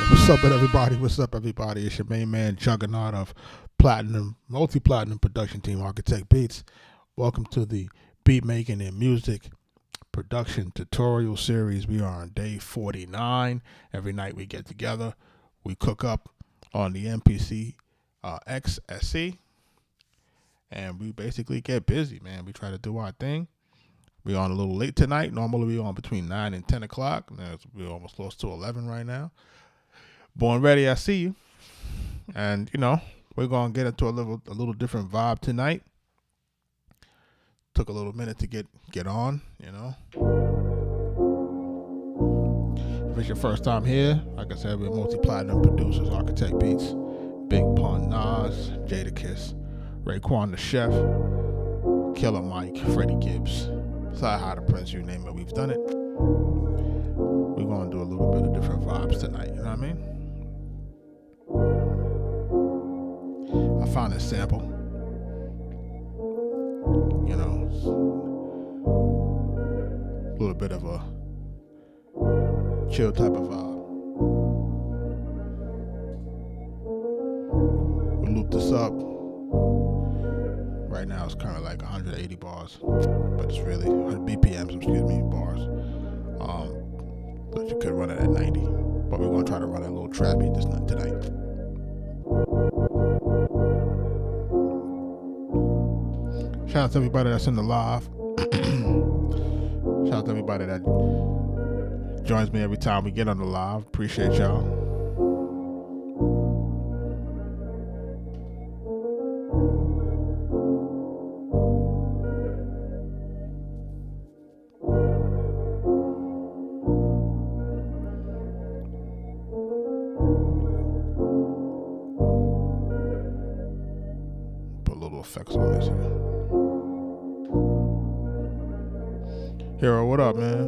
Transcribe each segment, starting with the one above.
What's up, everybody? What's up, everybody? It's your main man, Juggernaut of Platinum, multi-platinum production team, Arkatech Beatz. Welcome to the Beatmaking and Music production tutorial series. We are on day 49. Every night we get together, we cook up on the MPC XSC, and we basically get busy, man. We try to do our thing. We're on a little late tonight. Normally we're on between 9 and 10 o'clock. Now we're almost close to 11 right now. Born ready, I see you. And, we're going to get into a little different vibe tonight. Took a little minute to get on, If it's your first time here, like I said, we're multi-platinum producers, Arkatech Beatz, Big Pun Nas, Jadakiss, Raekwon the Chef, Killer Mike, Freddie Gibbs, Side High the Prince, you name it, we've done it. We're going to do a little bit of different vibes tonight, you know what I mean? I found this sample, a little bit of a chill type of vibe. We loop this up. Right now it's currently like 180 bars, but it's really 100 BPMs, bars. But you could run it at 90, but we're going to try to run it a little trappy tonight. Shout out to everybody that's in the live. Shout out to everybody that joins me every time we get on the live. Appreciate y'all. Put a little effects on this here. Hero, what up, man?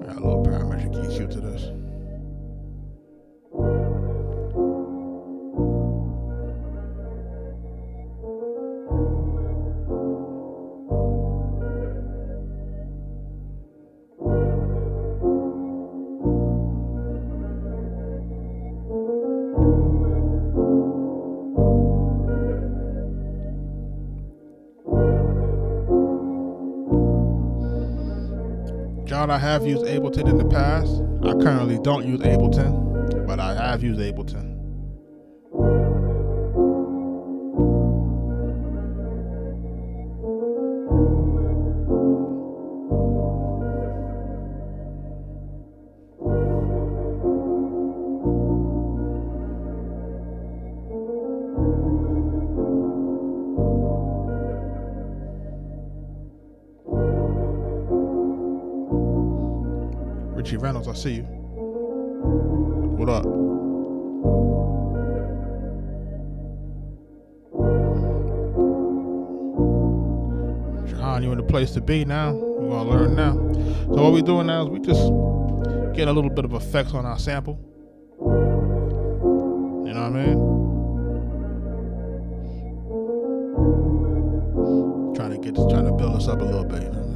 Got a little parametric EQ to this. John, I have used Ableton in the past. I currently don't use Ableton, but I have used Ableton. Richie Reynolds, I see you. What up? Jahan, you in the place to be now. We're gonna learn now. So what we're doing now is we just get a little bit of effects on our sample. You know what I mean? Trying to build us up a little bit, you know what I mean?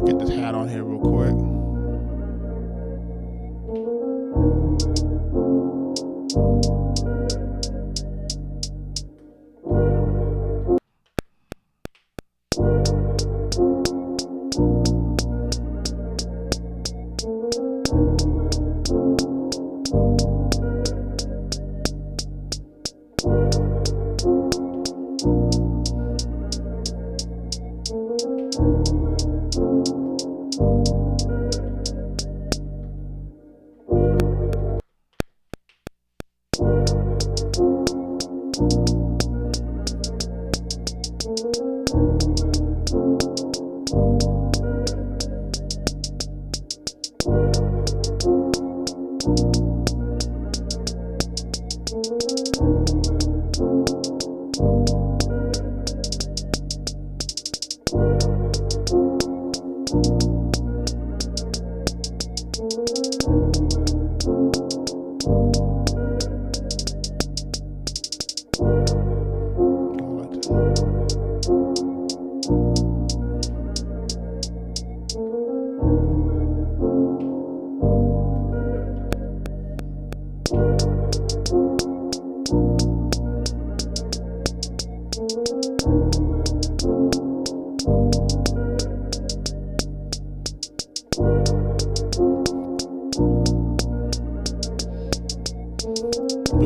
Get this hat on here real quick.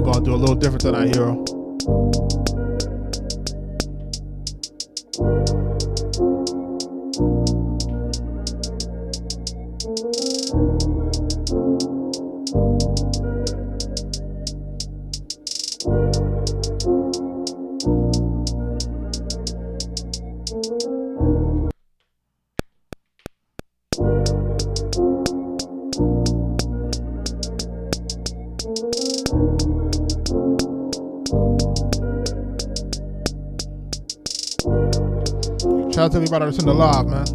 gonna do a little different tonight, hero. Shout out to everybody that's in the live, man.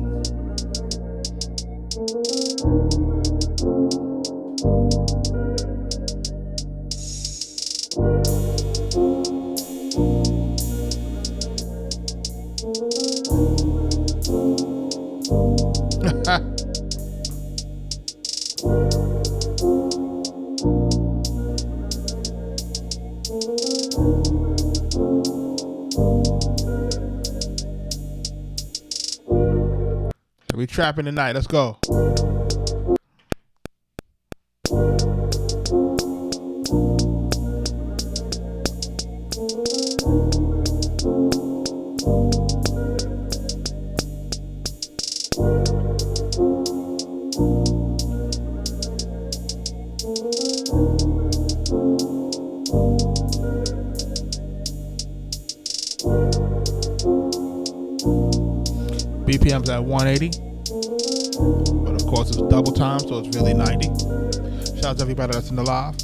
We trapping tonight. Let's go. BPM's at 180. But of course it's double time, so it's really 90. Shout out to everybody that's in the live.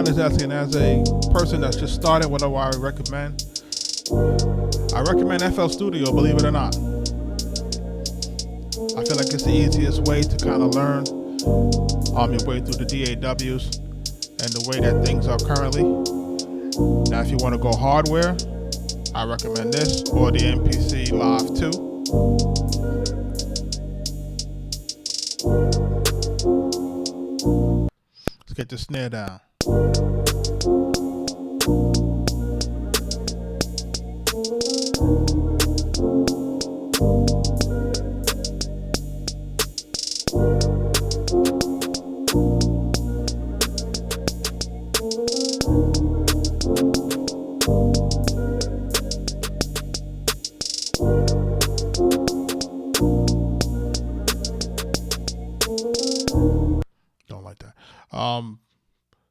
Is asking, as a person that's just started, what do I recommend? I recommend FL Studio, believe it or not. I feel like it's the easiest way to kind of learn your way through the DAWs and the way that things are currently. Now, if you want to go hardware, I recommend this or the MPC Live 2. Let's get the snare down. Don't like that.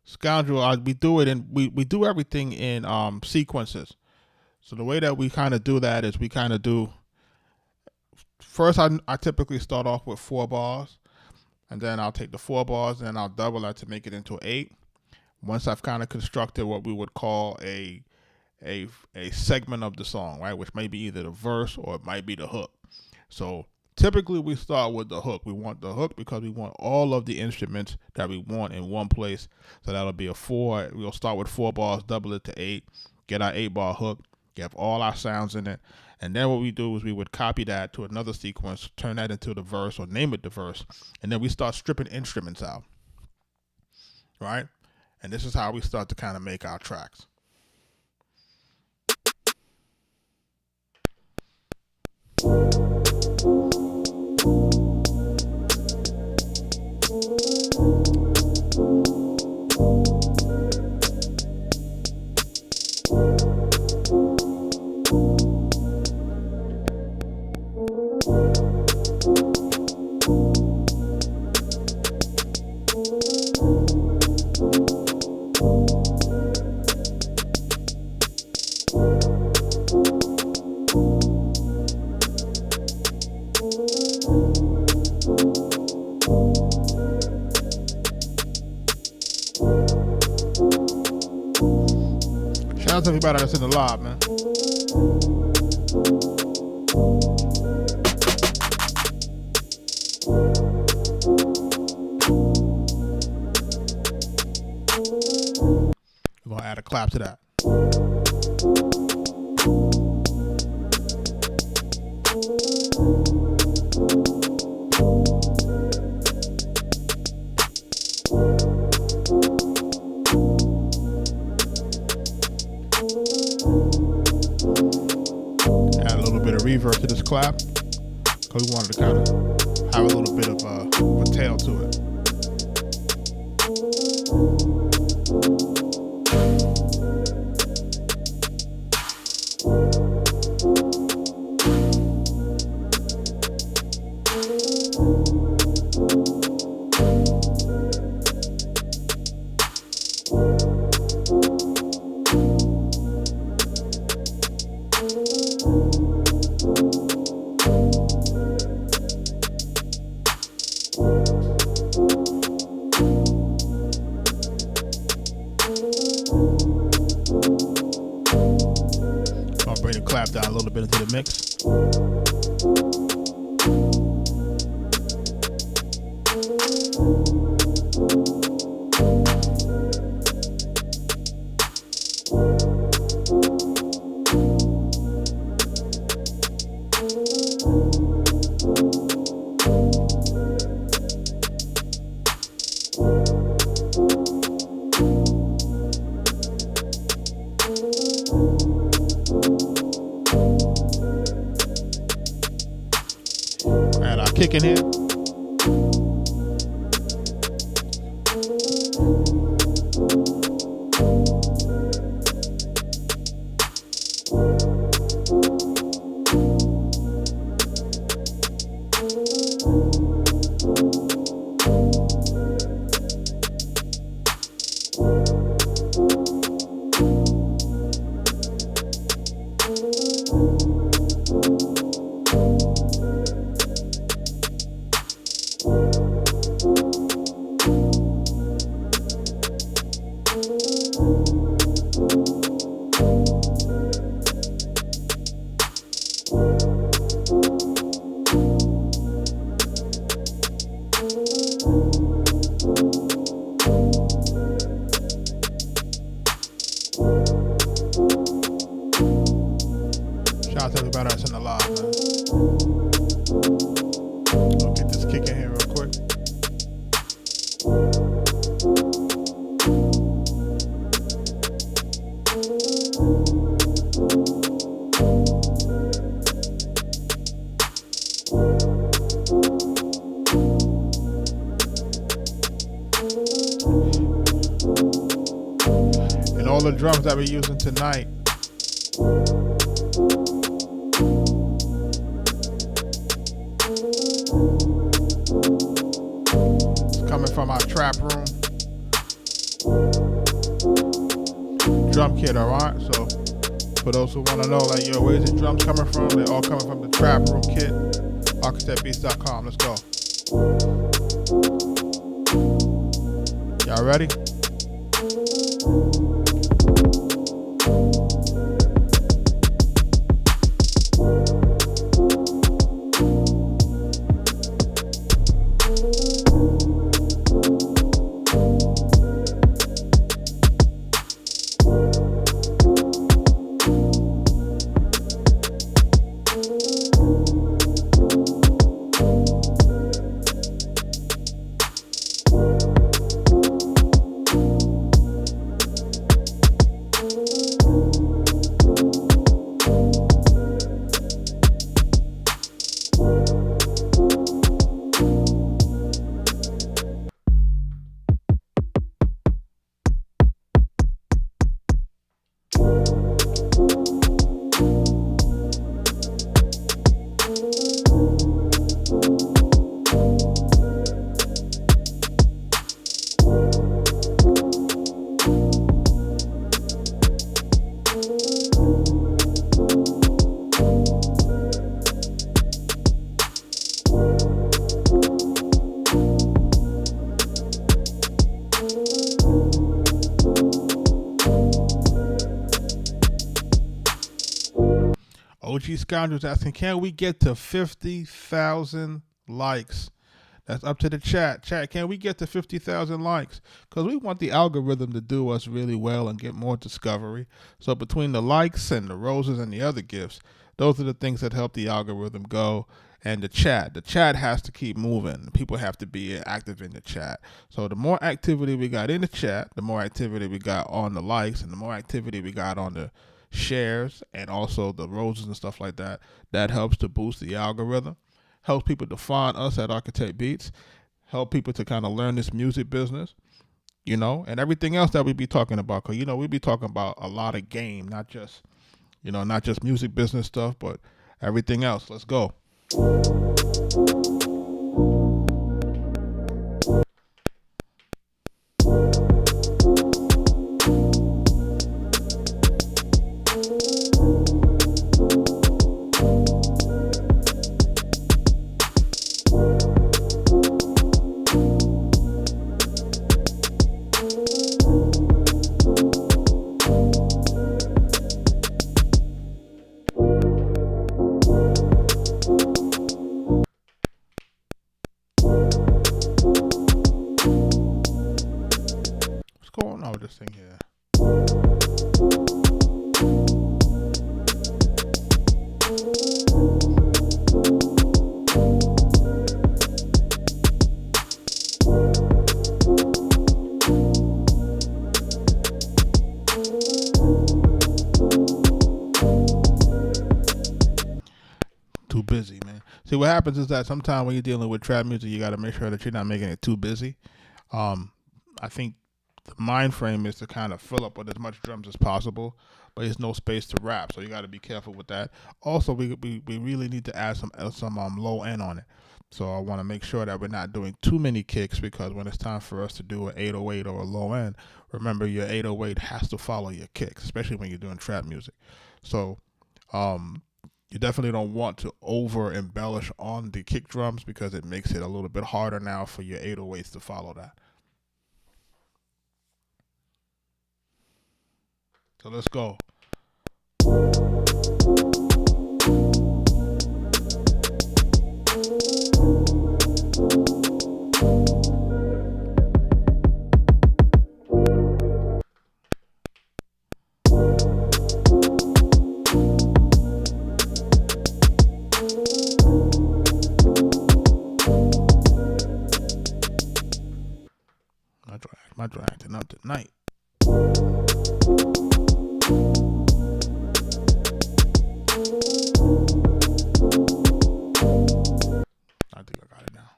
Scoundrel, we do it and we do everything in sequences. So the way that we kind of do that is we kind of do first. I typically start off with 4 bars, and then I'll take the 4 bars and I'll double that to make it into 8. Once I've kind of constructed what we would call a segment of the song, right, which may be either the verse or it might be the hook. So typically we start with the hook. We want the hook because we want all of the instruments that we want in one place. So that'll be a 4. We'll start with 4 bars, double it to 8, get our 8-bar hook, get all our sounds in it. And then what we do is we would copy that to another sequence, turn that into the verse or name it the verse. And then we start stripping instruments out, right? And this is how we start to kind of make our tracks. Shout out to everybody that's in the live, man. clap to that. Add a little bit of reverb to this clap because we wanted to kind of have a little bit of a tail to it. I'll bring the clap down a little bit into the mix. And I'll kick in here. Shout out to everybody that's in the live, man. I'll get this kick in here real quick. And all the drums that we're using tonight, coming from our trap room drum kit, alright? So for those who want to know, like, yo, where's the drums coming from? They're all coming from the trap room kit. Arkatechbeatz.com. Let's go. Y'all ready? OG Scoundrels asking, can we get to 50,000 likes? That's up to the chat. Chat, can we get to 50,000 likes? Because we want the algorithm to do us really well and get more discovery. So between the likes and the roses and the other gifts, those are the things that help the algorithm go. And the chat has to keep moving. People have to be active in the chat. So the more activity we got in the chat, the more activity we got on the likes, and the more activity we got on the shares and also the roses and stuff like that, that helps to boost the algorithm, helps people to find us at Arkatech Beatz, help people to kind of learn this music business, and everything else that we be talking about. Because, we be talking about a lot of game, not just music business stuff, but everything else. Let's go. Going on with this thing here? Too busy, man. See, what happens is that sometimes when you're dealing with trap music, you got to make sure that you're not making it too busy. I think the mind frame is to kind of fill up with as much drums as possible, but there's no space to rap, so you got to be careful with that. Also, we really need to add some low end on it. So I want to make sure that we're not doing too many kicks, because when it's time for us to do an 808 or a low end, remember your 808 has to follow your kicks, especially when you're doing trap music. So you definitely don't want to over embellish on the kick drums, because it makes it a little bit harder now for your 808s to follow that. So let's go. My drag acting up tonight. I think I got it now.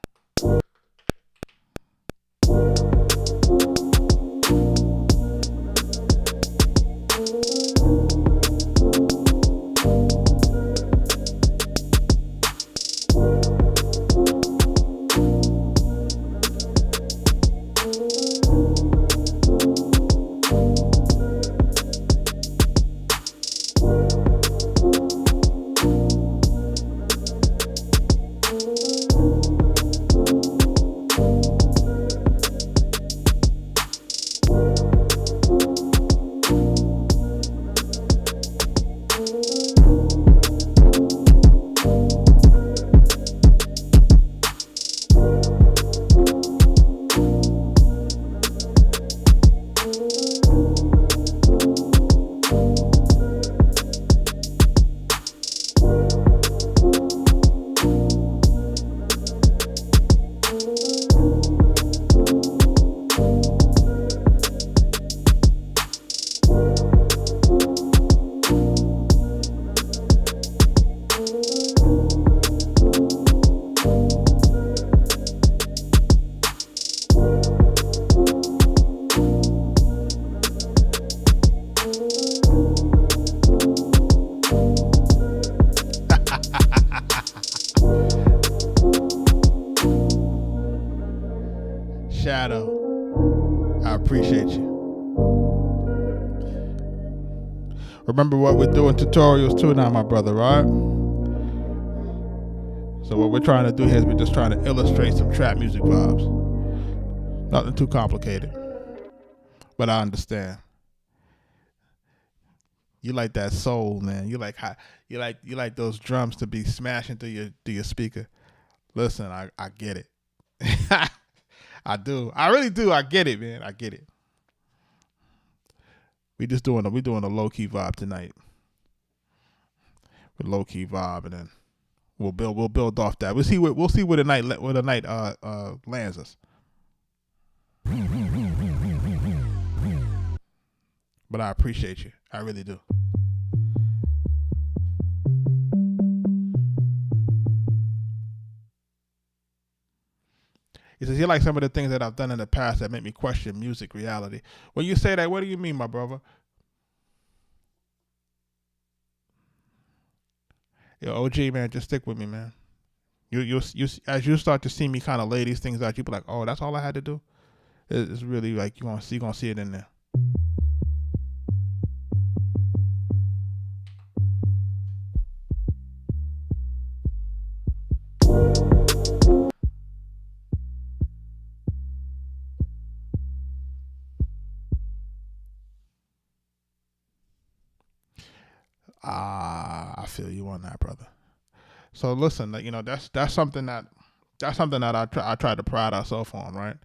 Shadow, I appreciate you. Remember what we're doing tutorials too now, my brother, right? So what we're trying to do here is we're just trying to illustrate some trap music vibes. Nothing too complicated, but I understand. You like that soul, man. You like how you like those drums to be smashing through your speaker. Listen, I get it. I do. I really do. I get it, man. I get it. We doing a low key vibe tonight. With low key vibe, and then we'll build off that. We'll see where the night lands us. But I appreciate you. I really do. He says, you like some of the things that I've done in the past that make me question music reality. When you say that, what do you mean, my brother? Yo, OG, man, just stick with me, man. You as you start to see me kind of lay these things out, you be like, oh, that's all I had to do? It's really like you're gonna see it in there. I feel you on that, brother. So listen, that's something that I try to pride ourselves on, right?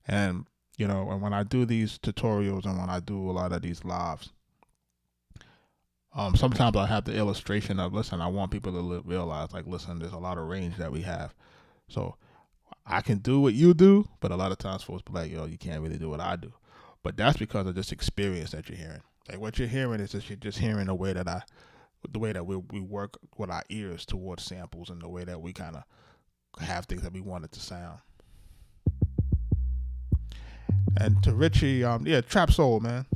And and when I do these tutorials and when I do a lot of these lives, sometimes I have the illustration of, listen, I want people to realize, like, listen, there's a lot of range that we have. So I can do what you do, but a lot of times folks be like, yo, you can't really do what I do. But that's because of this experience that you're hearing. Like, what you're hearing is you're just hearing the way that we work with our ears towards samples, and the way that we kind of have things that we want it to sound. And to Richie, trap soul, man.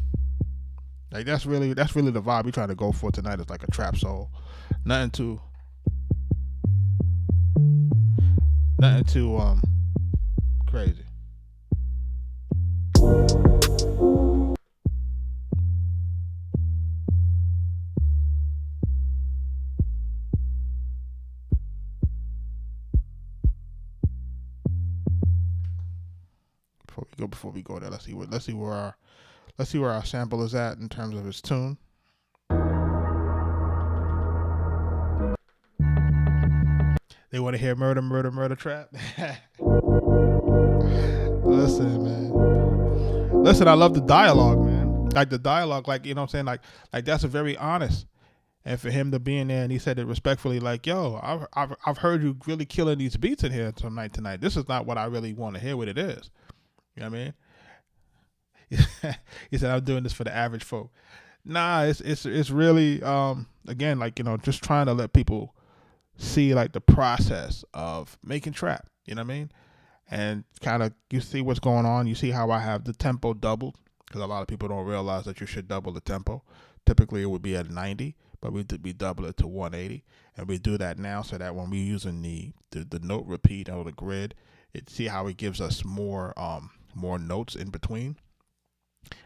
Like that's really the vibe we trying to go for tonight. Is like a trap soul, nothing too crazy. Before we go there, let's see where our sample is at in terms of its tune. They want to hear murder, murder, murder trap. Listen, man. Listen, I love the dialogue, man. Like the dialogue, like, you know what I'm saying? Like that's a very honest. And for him to be in there, and he said it respectfully, like, yo, I've heard you really killing these beats in here tonight. This is not what I really want to hear what it is. You know what I mean? He said, I'm doing this for the average folk. Nah, it's really, again, like, just trying to let people see, like, the process of making trap. You know what I mean? And kind of, you see what's going on. You see how I have the tempo doubled, because a lot of people don't realize that you should double the tempo. Typically, it would be at 90, but we double it to 180. And we do that now so that when we're using the note repeat or the grid, see how it gives us more notes in between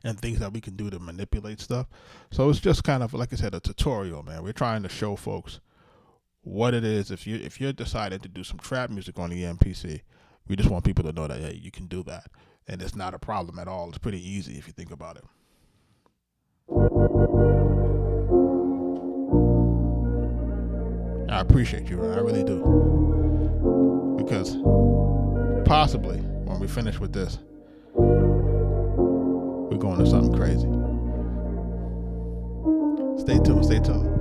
and things that we can do to manipulate stuff. So it's just kind of, like I said, a tutorial, man. We're trying to show folks what it is. If you're deciding to do some trap music on the MPC, we just want people to know that, hey, you can do that. And it's not a problem at all. It's pretty easy if you think about it. I appreciate you, man. I really do. Because possibly when we finish with this, we're going to something crazy. Stay tuned. Stay tuned.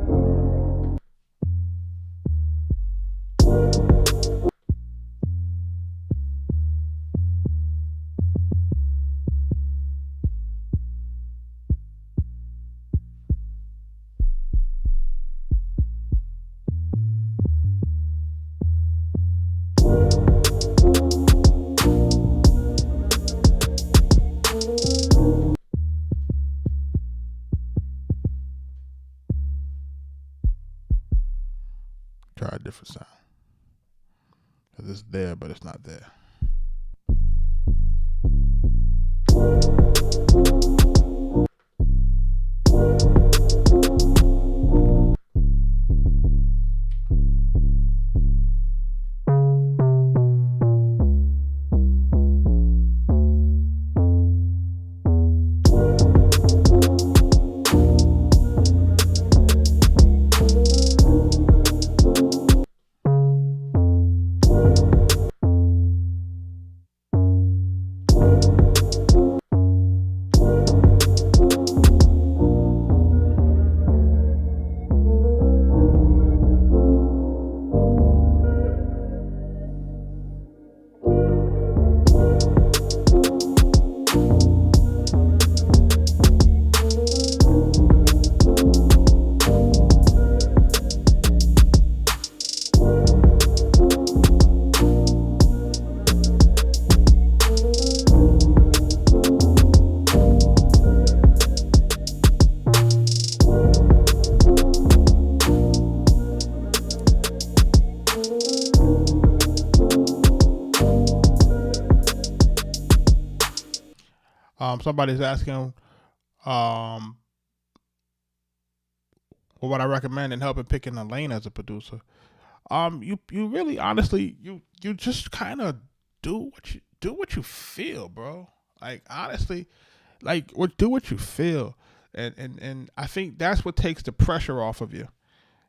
Try a different sound. Because it's there, but it's not there. somebody's asking um, what I recommend in helping picking a lane as a producer. You really honestly you just kind of do what you feel, bro. Like honestly, like do what you feel, and I think that's what takes the pressure off of you.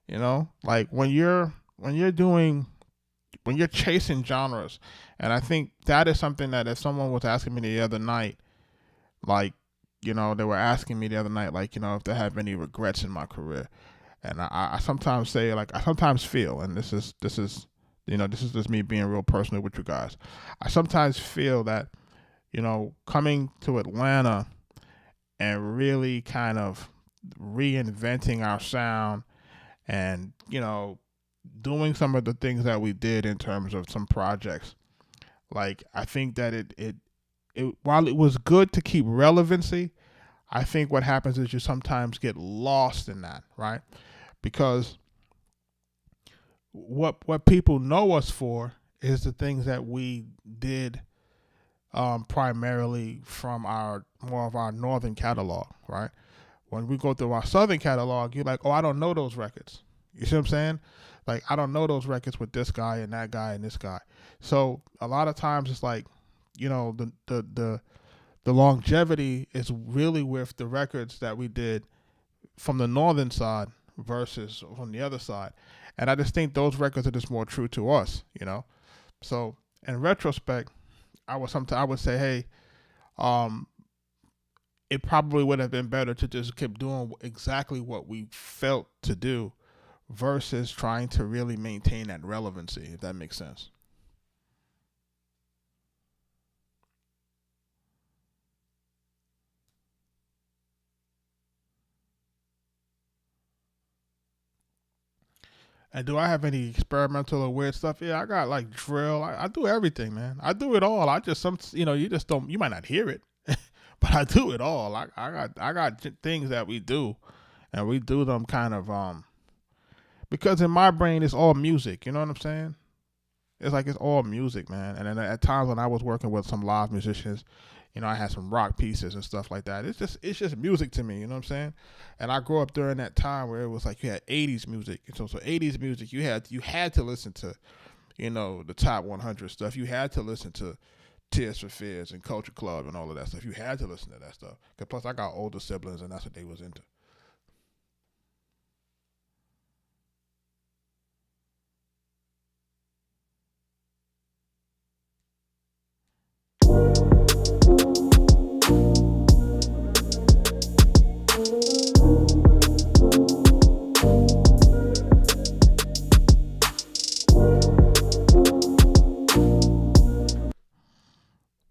You know, like when you're doing when you're chasing genres, and I think that is something that if someone was asking me the other night, like they were asking me the other night, like if they have any regrets in my career, and I sometimes say like I sometimes feel, and this is this is just me being real personal with you guys. I sometimes feel that coming to Atlanta and really kind of reinventing our sound and doing some of the things that we did in terms of some projects. Like I think that it while it was good to keep relevancy, I think what happens is you sometimes get lost in that, right? Because what people know us for is the things that we did primarily from our more of our northern catalog, right? When we go through our southern catalog, you're like, oh, I don't know those records. You see what I'm saying? Like I don't know those records with this guy and that guy and this guy. So a lot of times it's like, the longevity is really with the records that we did from the northern side versus from the other side. And I just think those records are just more true to us. So in retrospect, I would say, hey, um, it probably would have been better to just keep doing exactly what we felt to do versus trying to really maintain that relevancy, if that makes sense. And do I have any experimental or weird stuff? Yeah, I got like drill. I do everything, man. I do it all. I just you just don't. You might not hear it, but I do it all. I got things that we do, and we do them kind of because in my brain it's all music. You know what I'm saying? It's like it's all music, man. And then at times when I was working with some live musicians, I had some rock pieces and stuff like that. It's just music to me, you know what I'm saying? And I grew up during that time where it was like you had 80s music. And so 80s music you had to listen to, the top 100 stuff. You had to listen to Tears for Fears and Culture Club and all of that stuff. You had to listen to that stuff. Cause plus I got older siblings and that's what they was into.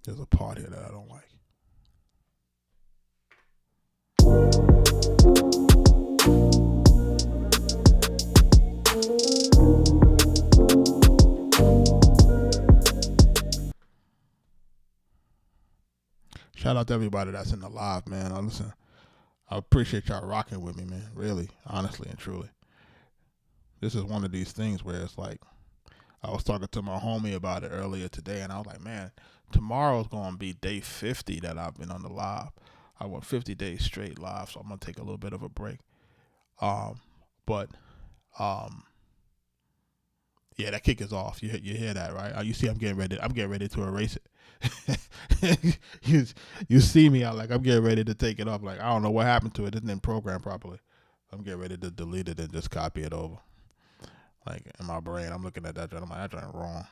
There's a part here that I don't like. Shout out to everybody that's in the live, man. Listen, I appreciate y'all rocking with me, man. Really, honestly and truly. This is one of these things where it's like I was talking to my homie about it earlier today, and I was like, man, tomorrow's going to be day 50 that I've been on the live. I went 50 days straight live, so I'm going to take a little bit of a break. But yeah, that kick is off. You hear that, right? You see, I'm getting ready to erase it. you see me, I'm getting ready to take it off. Like I don't know what happened to it. It didn't program properly. I'm getting ready to delete it and just copy it over. Like in my brain, I'm looking at that joint. I'm like, that joint wrong.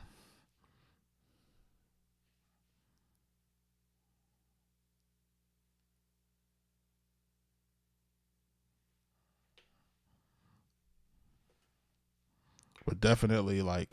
But definitely, like,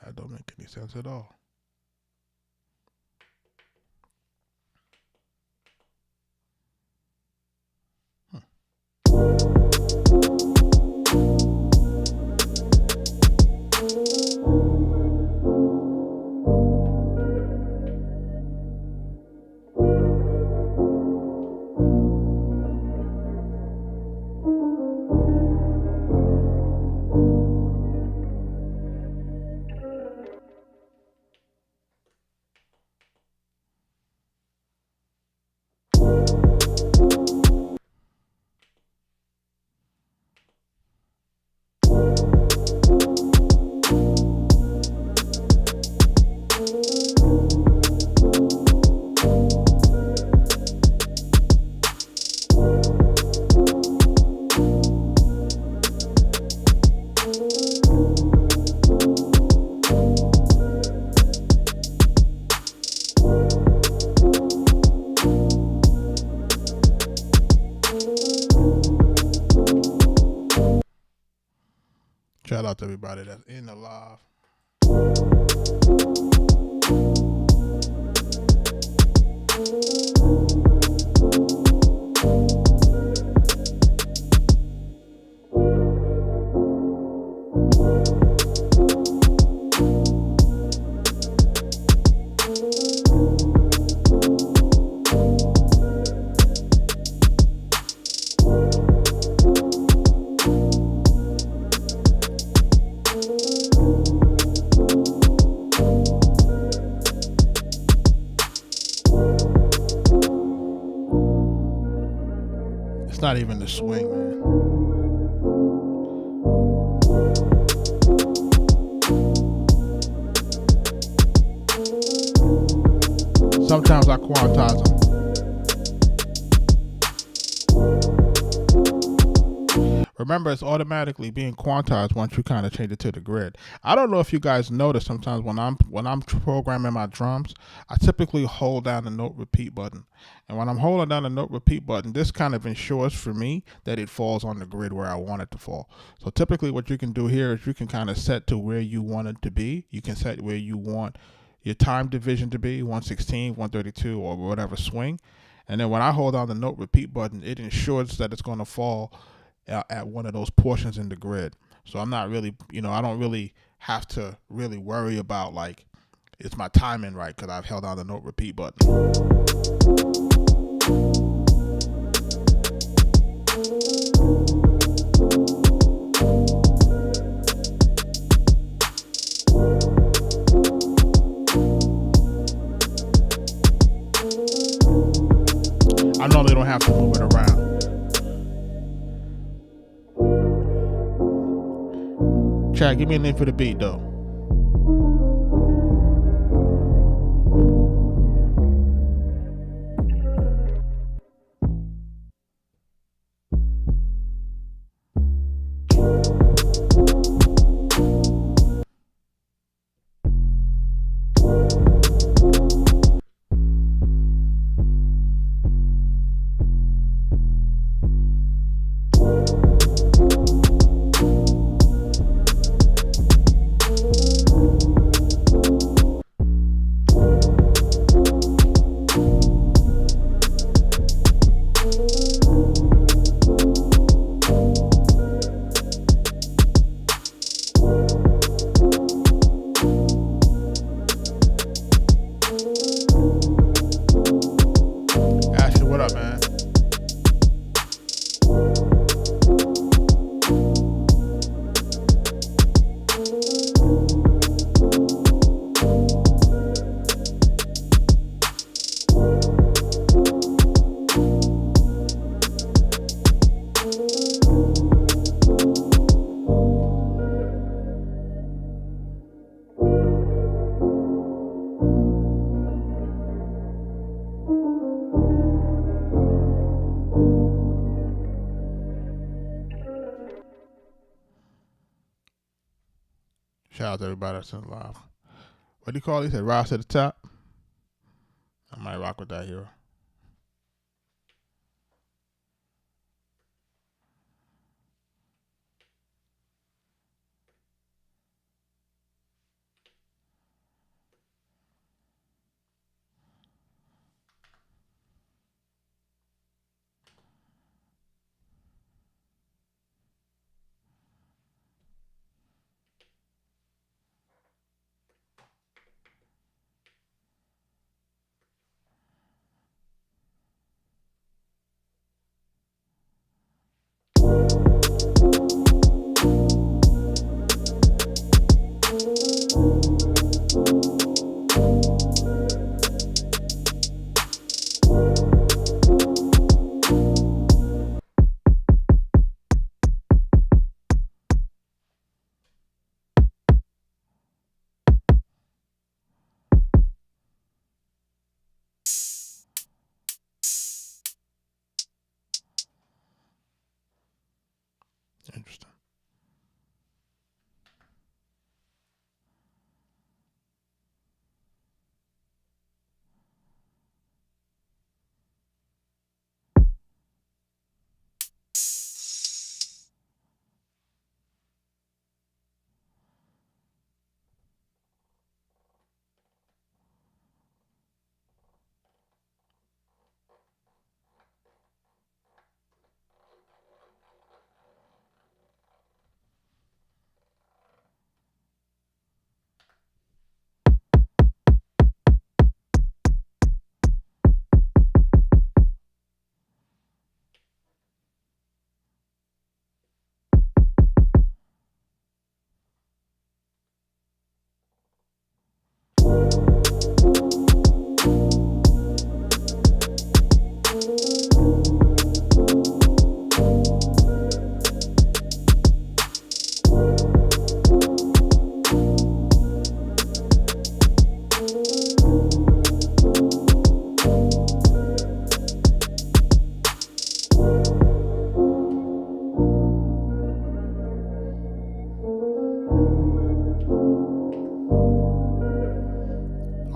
that don't make any sense at all. Hmm. out to everybody that's in the live. It's not even the swing, man. Sometimes I quantize them. Remember, it's automatically being quantized once you kind of change it to the grid. I don't know if you guys notice sometimes when I'm programming my drums, I typically hold down the note repeat button. And when I'm holding down the note repeat button, this kind of ensures for me that it falls on the grid where I want it to fall. So typically what you can do here is you can kind of set to where you want it to be. You can set where you want your time division to be, 116, 132, or whatever swing. And then when I hold down the note repeat button, it ensures that it's going to fall at one of those portions in the grid. So I'm not really, I don't really have to really worry about like, is my timing right because I've held down the note repeat button. I normally don't have to move it around. Chat, give me a name for the beat though. Shout out to everybody that's in live. What do you call it? He said rise to the top. I might rock with that hero. Interesting.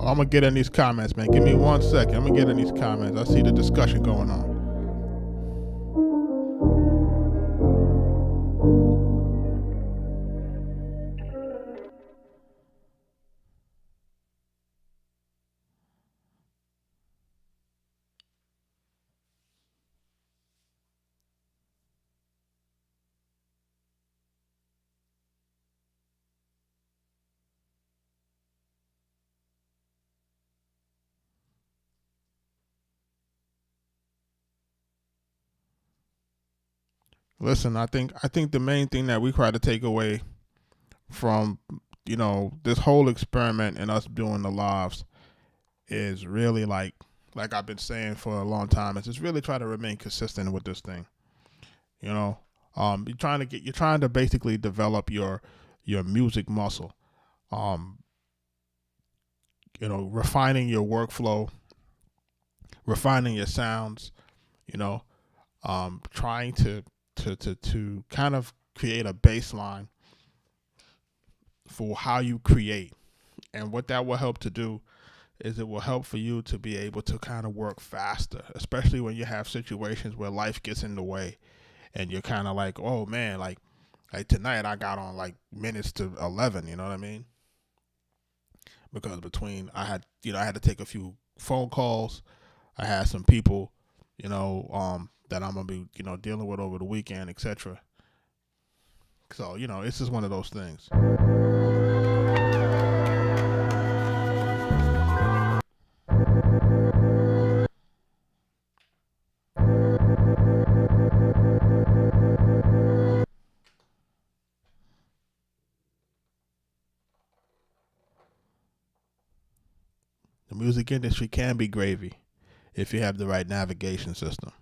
I'm gonna get in these comments, man. Give me 1 second. I'm gonna get in these comments. I see the discussion going on. Listen, I think the main thing that we try to take away from this whole experiment and us doing the lives is really like I've been saying for a long time, is just really try to remain consistent with this thing. You know, you're trying to basically develop your music muscle. Um, refining your workflow, refining your sounds. You know, trying to kind of create a baseline for how you create, and what that will help to do is it will help for you to be able to kind of work faster, especially when you have situations where life gets in the way and you're kind of like, oh man, like tonight I got on like minutes to 11, you know what I mean? Because between I had to take a few phone calls, I had some people, that I'm gonna be dealing with over the weekend, etc. So it's just one of those things. The music industry can be gravy if you have the right navigation system.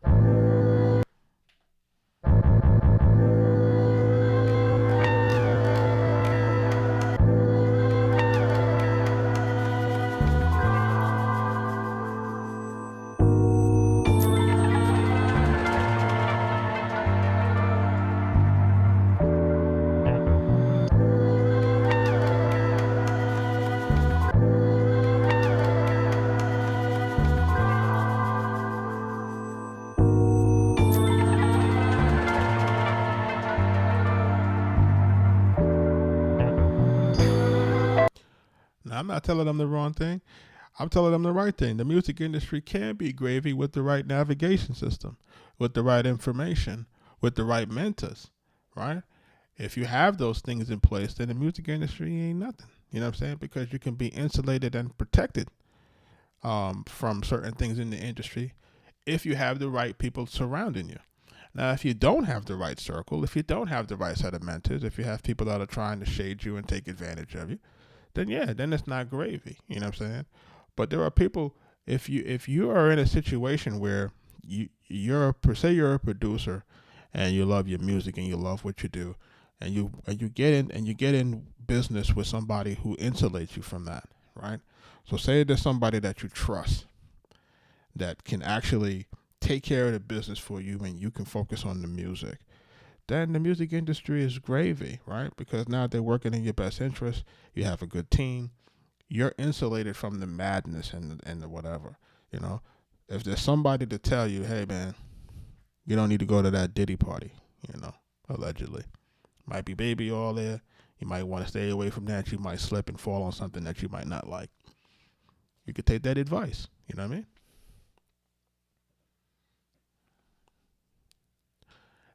Now, I'm not telling them the wrong thing. I'm telling them the right thing. The music industry can be gravy with the right navigation system, with the right information, with the right mentors, right? If you have those things in place, then the music industry ain't nothing. You know what I'm saying? Because you can be insulated and protected from certain things in the industry if you have the right people surrounding you. Now, if you don't have the right circle, if you don't have the right set of mentors, if you have people that are trying to shade you and take advantage of you, then yeah, then it's not gravy. You know what I'm saying? But there are people. If you are in a situation where you're per se you're a producer, and you love your music and you love what you do, and you get in business with somebody who insulates you from that, right? So say there's somebody that you trust that can actually take care of the business for you, and you can focus on the music. Then the music industry is gravy, right? Because now they're working in your best interest. You have a good team. You're insulated from the madness and the whatever. You know, if there's somebody to tell you, hey man, you don't need to go to that Diddy party, allegedly. Might be baby all there. You might want to stay away from that. You might slip and fall on something that you might not like. You could take that advice. You know what I mean?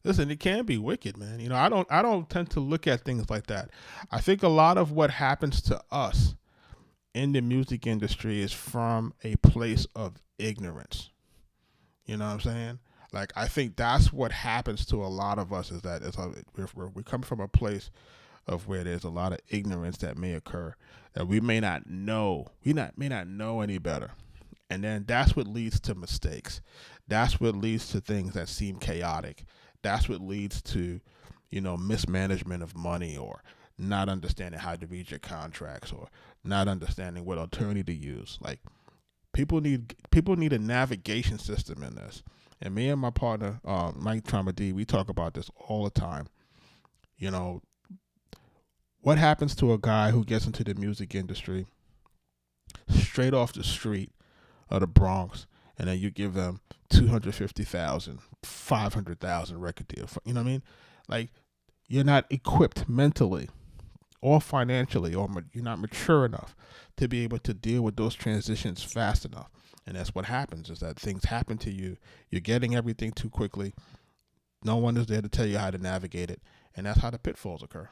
Listen, it can be wicked, man. I don't tend to look at things like that. I think a lot of what happens to us in the music industry is from a place of ignorance. You know what I'm saying? Like, I think that's what happens to a lot of us, is that we come from a place of where there's a lot of ignorance that may occur, that we may not know. May not know any better. And then that's what leads to mistakes. That's what leads to things that seem chaotic. That's what leads to, mismanagement of money, or not understanding how to read your contracts, or not understanding what attorney to use. Like, people need a navigation system in this. And me and my partner, Mike Trauma D, we talk about this all the time. What happens to a guy who gets into the music industry straight off the street of the Bronx, and then you give them 250,000, 500,000 record deal. You know what I mean? Like, you're not equipped mentally or financially, or you're not mature enough to be able to deal with those transitions fast enough. And that's what happens, is that things happen to you. You're getting everything too quickly. No one is there to tell you how to navigate it. And that's how the pitfalls occur.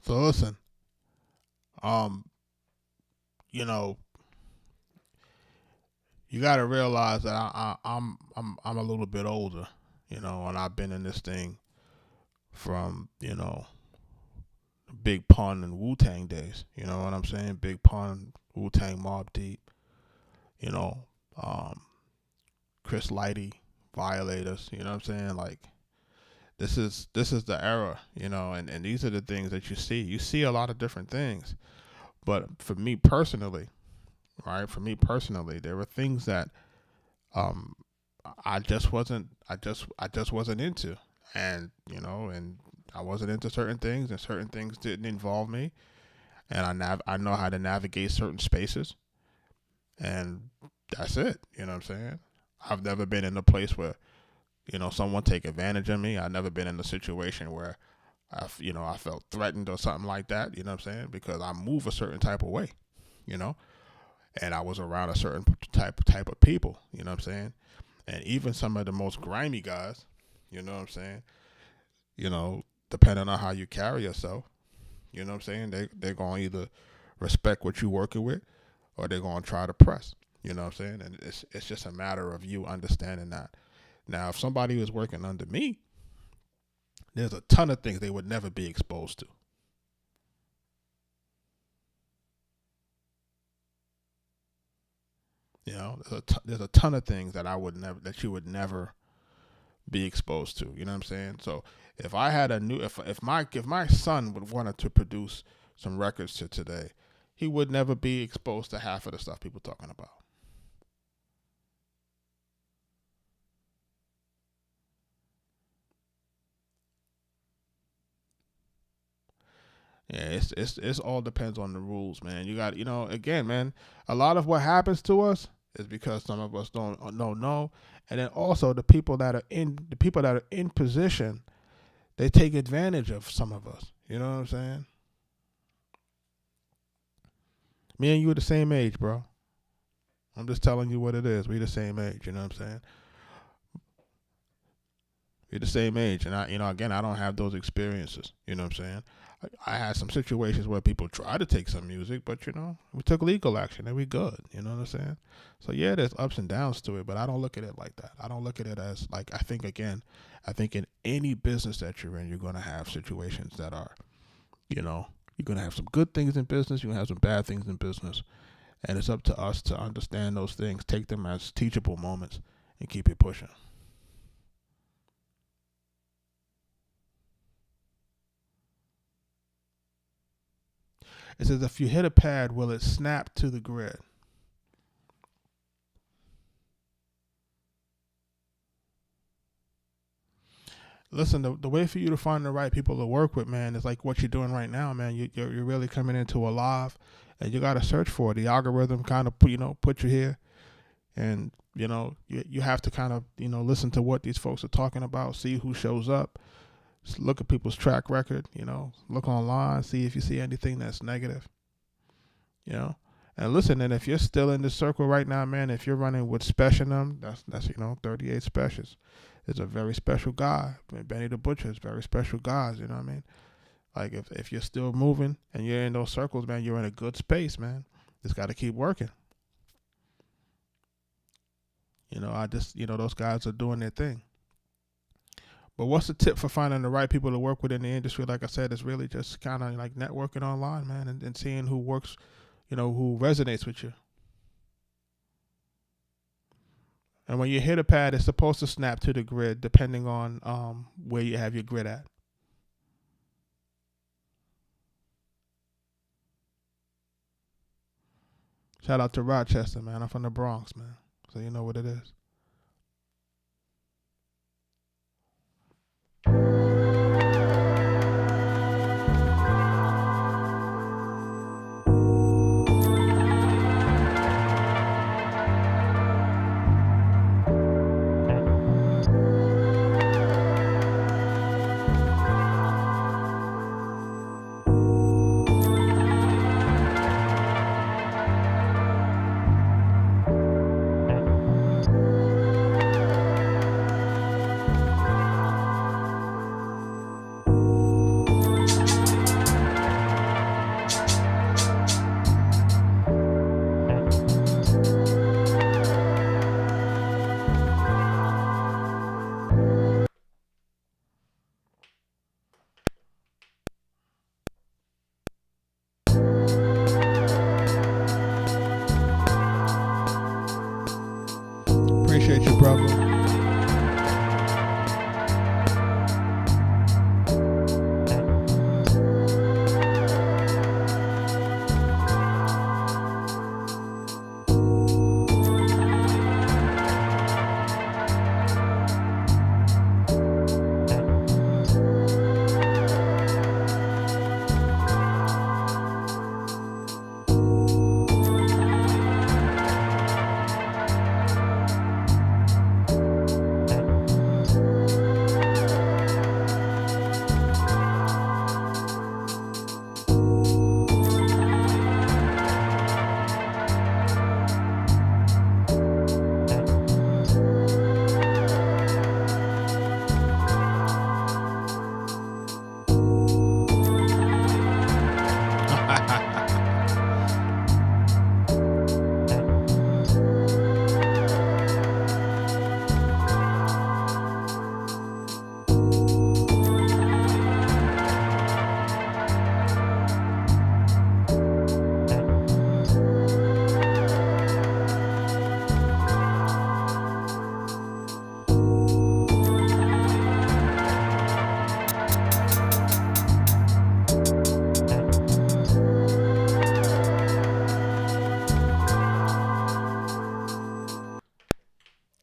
So listen, um, you know, you got to realize that I'm a little bit older, and I've been in this thing from Big Pun and Wu Tang days. You know what I'm saying? Big Pun, Wu Tang, Mobb Deep. You know, um, Chris Lighty, Violators. You know what I'm saying? Like, this is the era. And these are the things that you see. You see a lot of different things, but for me personally, right? For me personally, there were things that um I just wasn't I just wasn't into, and I wasn't into certain things, and certain things didn't involve me, and I know how to navigate certain spaces, and that's it. You know what I'm saying? I've never been in a place where someone take advantage of me. I've never been in a situation where I felt threatened or something like that. You know what I'm saying? Because I move a certain type of way. You know, and I was around a certain type of people. You know what I'm saying? And even some of the most grimy guys. You know what I'm saying? Depending on how you carry yourself. You know what I'm saying? They're gonna either respect what you're working with, or they're gonna try to press. You know what I'm saying? And it's just a matter of you understanding that. Now, if somebody was working under me, there's a ton of things they would never be exposed to. There's a ton of things that you would never be exposed to. You know what I'm saying? So if I had a new if my son would wanted to produce some records to today, he would never be exposed to half of the stuff people talking about. Yeah, it's all depends on the rules, man. You got again, man. A lot of what happens to us is because some of us don't know, and then also the people that are in position, they take advantage of some of us. You know what I'm saying? Me and you are the same age, bro. I'm just telling you what it is. We the same age. You know what I'm saying? We're the same age, and again, I don't have those experiences. You know what I'm saying? I had some situations where people tried to take some music, but we took legal action and we good. You know what I'm saying? So yeah, there's ups and downs to it, but I don't look at it like that. I don't look at it as like I think in any business that you're in, you're gonna have situations that are, you're gonna have some good things in business, you're gonna have some bad things in business, and it's up to us to understand those things, take them as teachable moments, and keep it pushing. It says if you hit a pad, will it snap to the grid? Listen, the way for you to find the right people to work with, man, is like what you're doing right now, man. You're really coming into a live, and you got to search for it. The algorithm kind of put you here, and you have to kind of listen to what these folks are talking about, see who shows up, look at people's track record, look online, see if you see anything that's negative, you know, And listen, and if you're still in the circle right now, man, if you're running with Specialum, that's 38 Specials. Is a very special guy. Benny the Butcher is very special guys, you know what I mean? Like if you're still moving and you're in those circles, man, you're in a good space, man. Just gotta keep working. Those guys are doing their thing. But what's the tip for finding the right people to work with in the industry? Like I said, it's really just kind of like networking online, man, and seeing who works, who resonates with you. And when you hit a pad, it's supposed to snap to the grid depending on where you have your grid at. Shout out to Rochester, man. I'm from the Bronx, man. So you know what it is. Appreciate you, brother.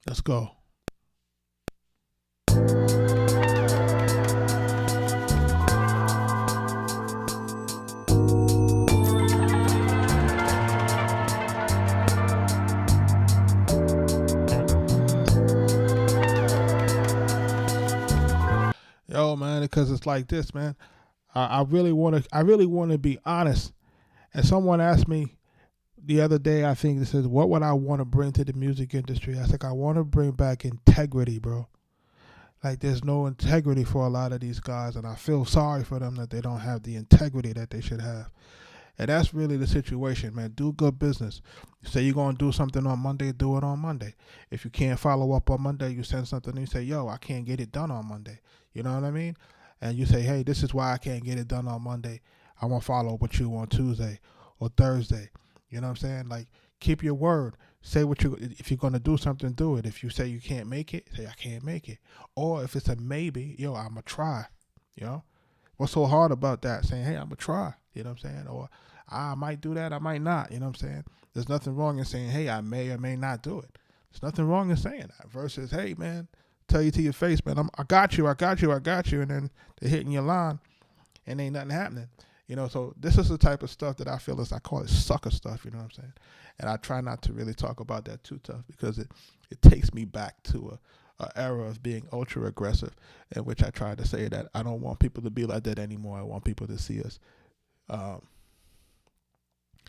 Let's go. Yo, man, because it's like this, man. I really want to be honest. And someone asked me the other day, I think, this is what would I want to bring to the music industry? I think I want to bring back integrity, bro. Like there's no integrity for a lot of these guys, and I feel sorry for them that they don't have the integrity that they should have. And that's really the situation, man. Do good business. You say you're going to do something on Monday, do it on Monday. If you can't follow up on Monday, you send something and you say, yo, I can't get it done on Monday. You know what I mean? And you say, hey, this is why I can't get it done on Monday. I want to follow up with you on Tuesday or Thursday. You know what I'm saying? Like, keep your word. Say what you, if you're going to do something, do it. If you say you can't make it, say I can't make it. Or if it's a maybe, yo, I'm going to try. You know? What's so hard about that? Saying, hey, I'm going to try. You know what I'm saying? Or I might do that, I might not. You know what I'm saying? There's nothing wrong in saying, hey, I may or may not do it. There's nothing wrong in saying that. Versus, hey, man, tell you to your face, man, I got you. And then they're hitting your line and ain't nothing happening. You know, so this is the type of stuff that I feel is, I call it sucker stuff, you know what I'm saying? And I try not to really talk about that too tough, because it takes me back to a era of being ultra aggressive, in which I try to say that I don't want people to be like that anymore. I want people to see us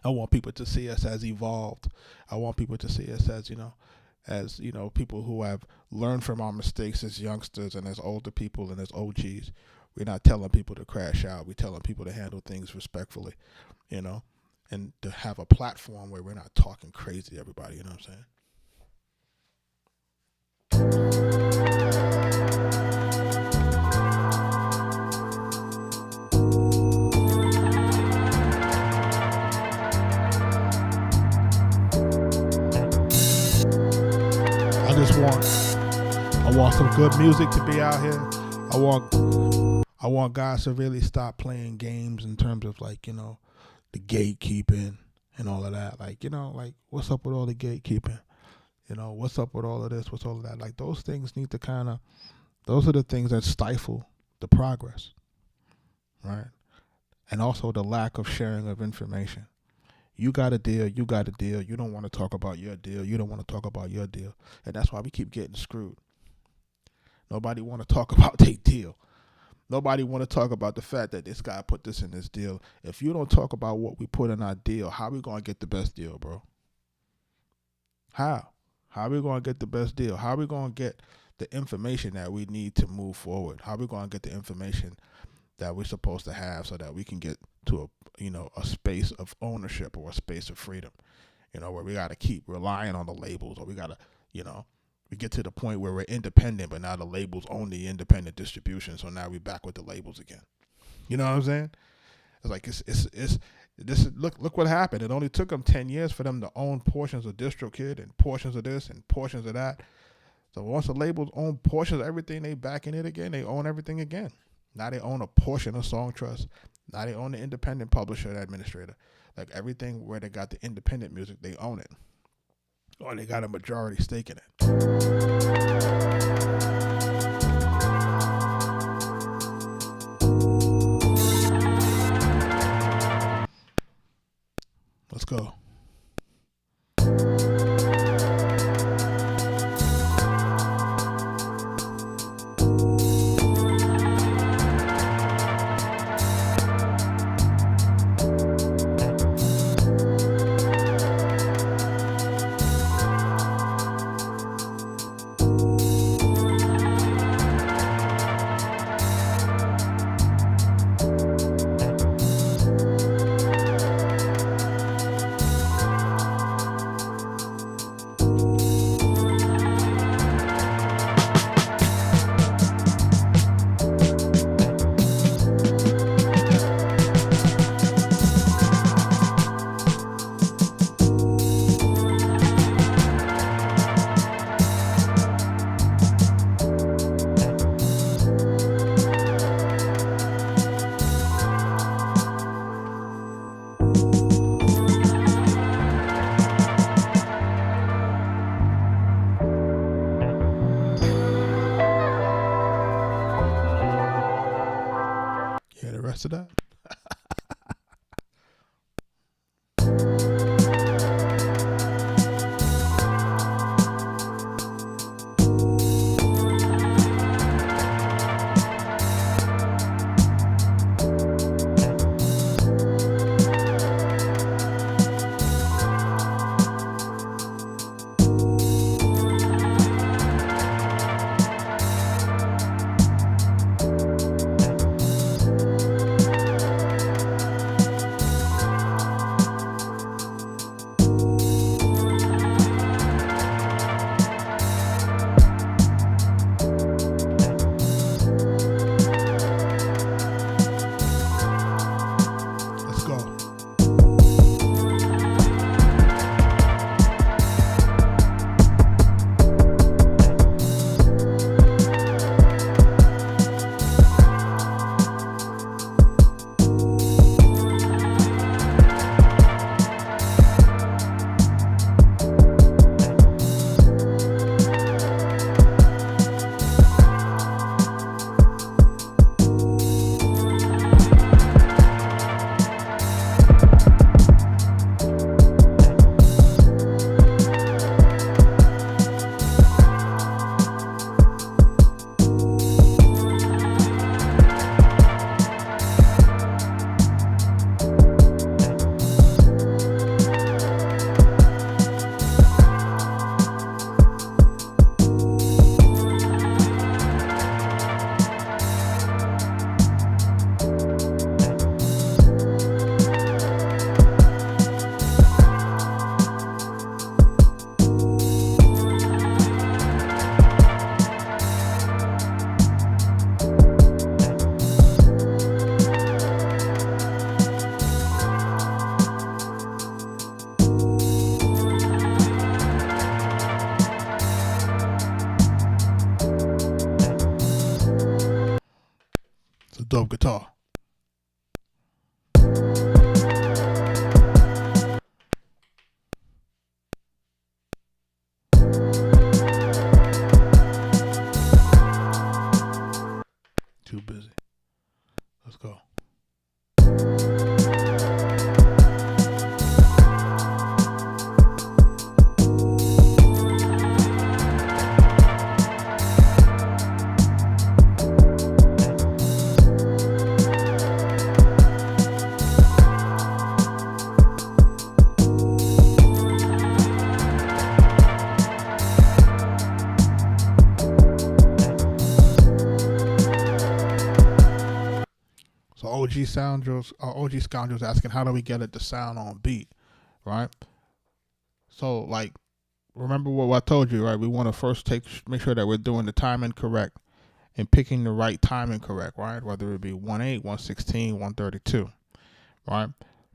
I want people to see us as evolved. I want people to see us as people who have learned from our mistakes as youngsters and as older people and as OGs. We're not telling people to crash out. We're telling people to handle things respectfully, and to have a platform where we're not talking crazy to everybody. You know what I'm saying? I want some good music to be out here. I want guys to really stop playing games in terms of the gatekeeping and all of that. What's up with all the gatekeeping? What's up with all of this? What's all of that? Those things need to those are the things that stifle the progress, right? And also the lack of sharing of information. You got a deal. You got a deal. You don't want to talk about your deal. You don't want to talk about your deal. And that's why we keep getting screwed. Nobody want to talk about their deal. Nobody want to talk about the fact that this guy put this in this deal. If you don't talk about what we put in our deal, how are we going to get the best deal, bro? How? How are we going to get the best deal? How are we going to get the information that we need to move forward? How are we going to get the information that we're supposed to have so that we can get to a space of ownership or a space of freedom, where we got to keep relying on the labels, or we got to, we get to the point where we're independent, but now the labels own the independent distribution. So now we're back with the labels again. You know what I'm saying? It's like, look what happened. It only took them 10 years for them to own portions of DistroKid and portions of this and portions of that. So once the labels own portions of everything, they back in it again. They own everything again. Now they own a portion of Song Trust. Now they own the independent publisher and administrator. Everything where they got the independent music, they own it. Or they got a majority stake in it. Let's go. dope guitar. Too busy. Let's go. So OG Scoundrels asking, how do we get it to sound on beat, right? So like, remember what I told you, right? We want to first make sure that we're doing the timing correct and picking the right timing correct, right? Whether it be 1/8, 1/16, 1/32, right?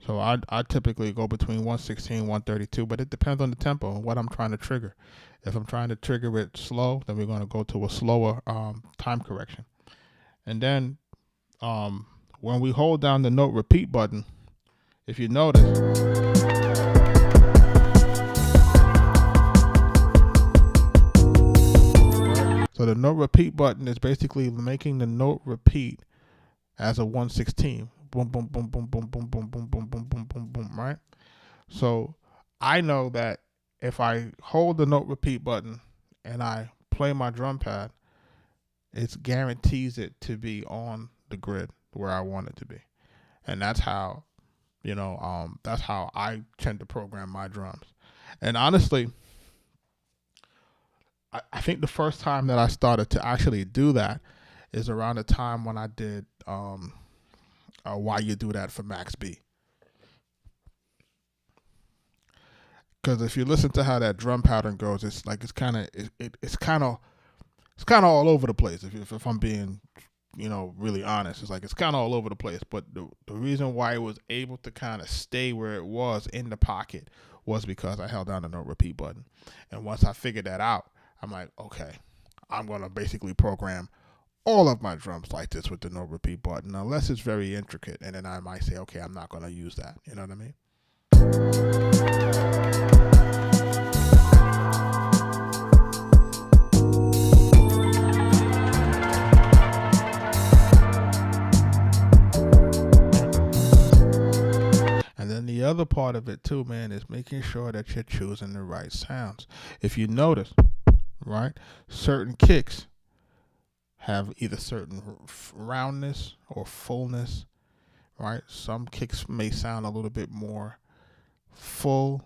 So I typically go between 1/16, 1/32, but it depends on the tempo and what I'm trying to trigger. If I'm trying to trigger it slow, then we're going to go to a slower time correction. And then when we hold down the note repeat button, if you notice, so the note repeat button is basically making the note repeat as a 1/16. Boom, boom, boom, boom, boom, boom, boom, boom, boom, boom, boom, boom, boom, right? So I know that if I hold the note repeat button and I play my drum pad, it guarantees it to be on the grid where I want it to be. And that's how, that's how I tend to program my drums. And honestly, I think the first time that I started to actually do that is around the time when I did Why You Do That for Max B. Because if you listen to how that drum pattern goes, it's like it's kind of all over the place. If I'm being really honest, it's like it's kind of all over the place. But the reason why it was able to kind of stay where it was in the pocket was because I held down the note repeat button. And once I figured that out, I'm like, okay, I'm gonna basically program all of my drums like this with the note repeat button, unless it's very intricate, and then I might say, okay, I'm not gonna use that. You know what I mean? And then the other part of it too, man, is making sure that you're choosing the right sounds. If you notice, right, certain kicks have either certain roundness or fullness, right? Some kicks may sound a little bit more full,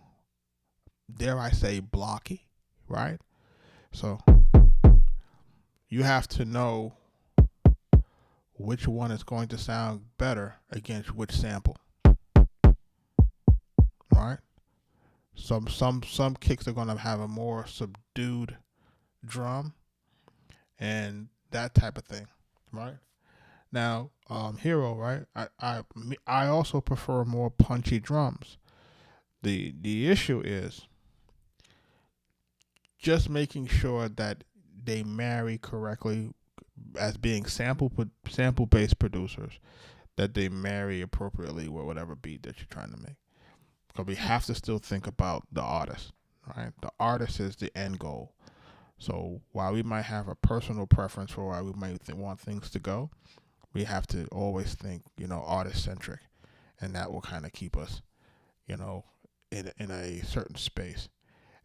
dare I say blocky, right? So you have to know which one is going to sound better against which sample, right? Some kicks are going to have a more subdued drum and that type of thing, right? Now, Hero, right? I also prefer more punchy drums. The issue is just making sure that they marry correctly as being sample-based producers, that they marry appropriately with whatever beat that you're trying to make. Because we have to still think about the artist, right? The artist is the end goal. So while we might have a personal preference for why we might want things to go, we have to always think, artist-centric. And that will kind of keep us, in a certain space.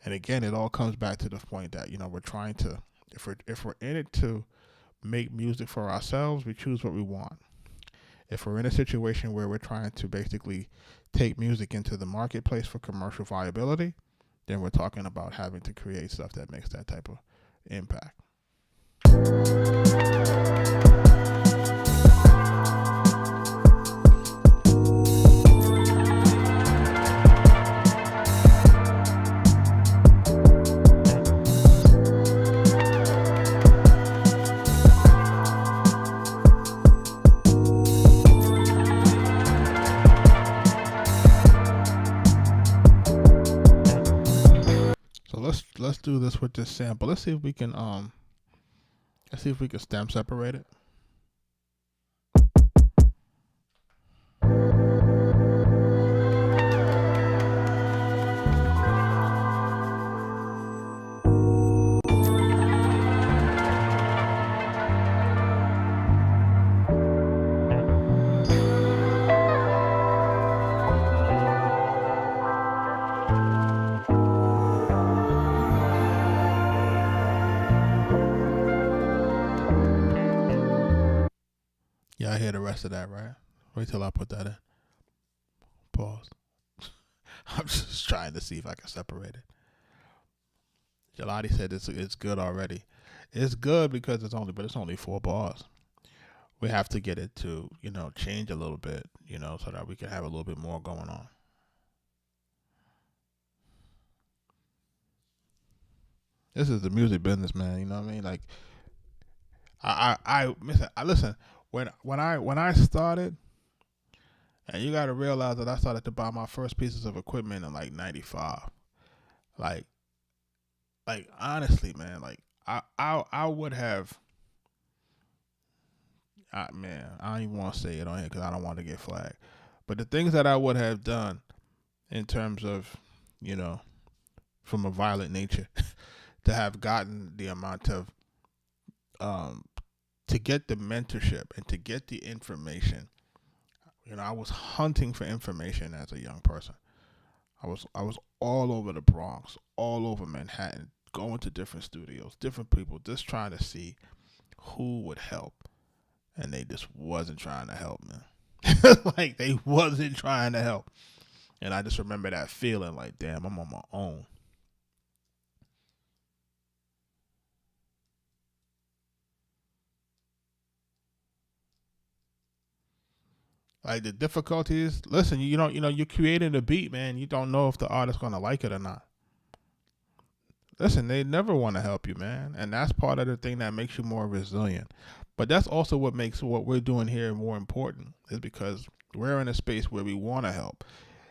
And again, it all comes back to the point that, we're trying to, if we're in it to make music for ourselves, we choose what we want. If we're in a situation where we're trying to basically take music into the marketplace for commercial viability, then we're talking about having to create stuff that makes that type of impact. Let's do this with this sample. Let's see if we can stem separate it. rest of that, right? Wait till I put that in. Pause. I'm just trying to see if I can separate it. Jelati said it's good already. It's good because it's only 4 bars. We have to get it to, change a little bit, so that we can have a little bit more going on. This is the music business, man. You know what I mean? Like, I listen. When I started, and you got to realize that I started to buy my first pieces of equipment in like '95. Like honestly, man. Like I would have. Man, I don't even want to say it on here because I don't want to get flagged. But the things that I would have done in terms of, from a violent nature, to have gotten the amount of, to get the mentorship and to get the information. I was hunting for information as a young person. I was all over the Bronx, all over Manhattan, going to different studios, different people, just trying to see who would help. And they just wasn't trying to help, man. Like, they wasn't trying to help. And I just remember that feeling like, damn, I'm on my own. Like, the difficulty is, listen, you're creating a beat, man. You don't know if the artist's going to like it or not. Listen, they never want to help you, man. And that's part of the thing that makes you more resilient. But that's also what makes what we're doing here more important, is because we're in a space where we want to help.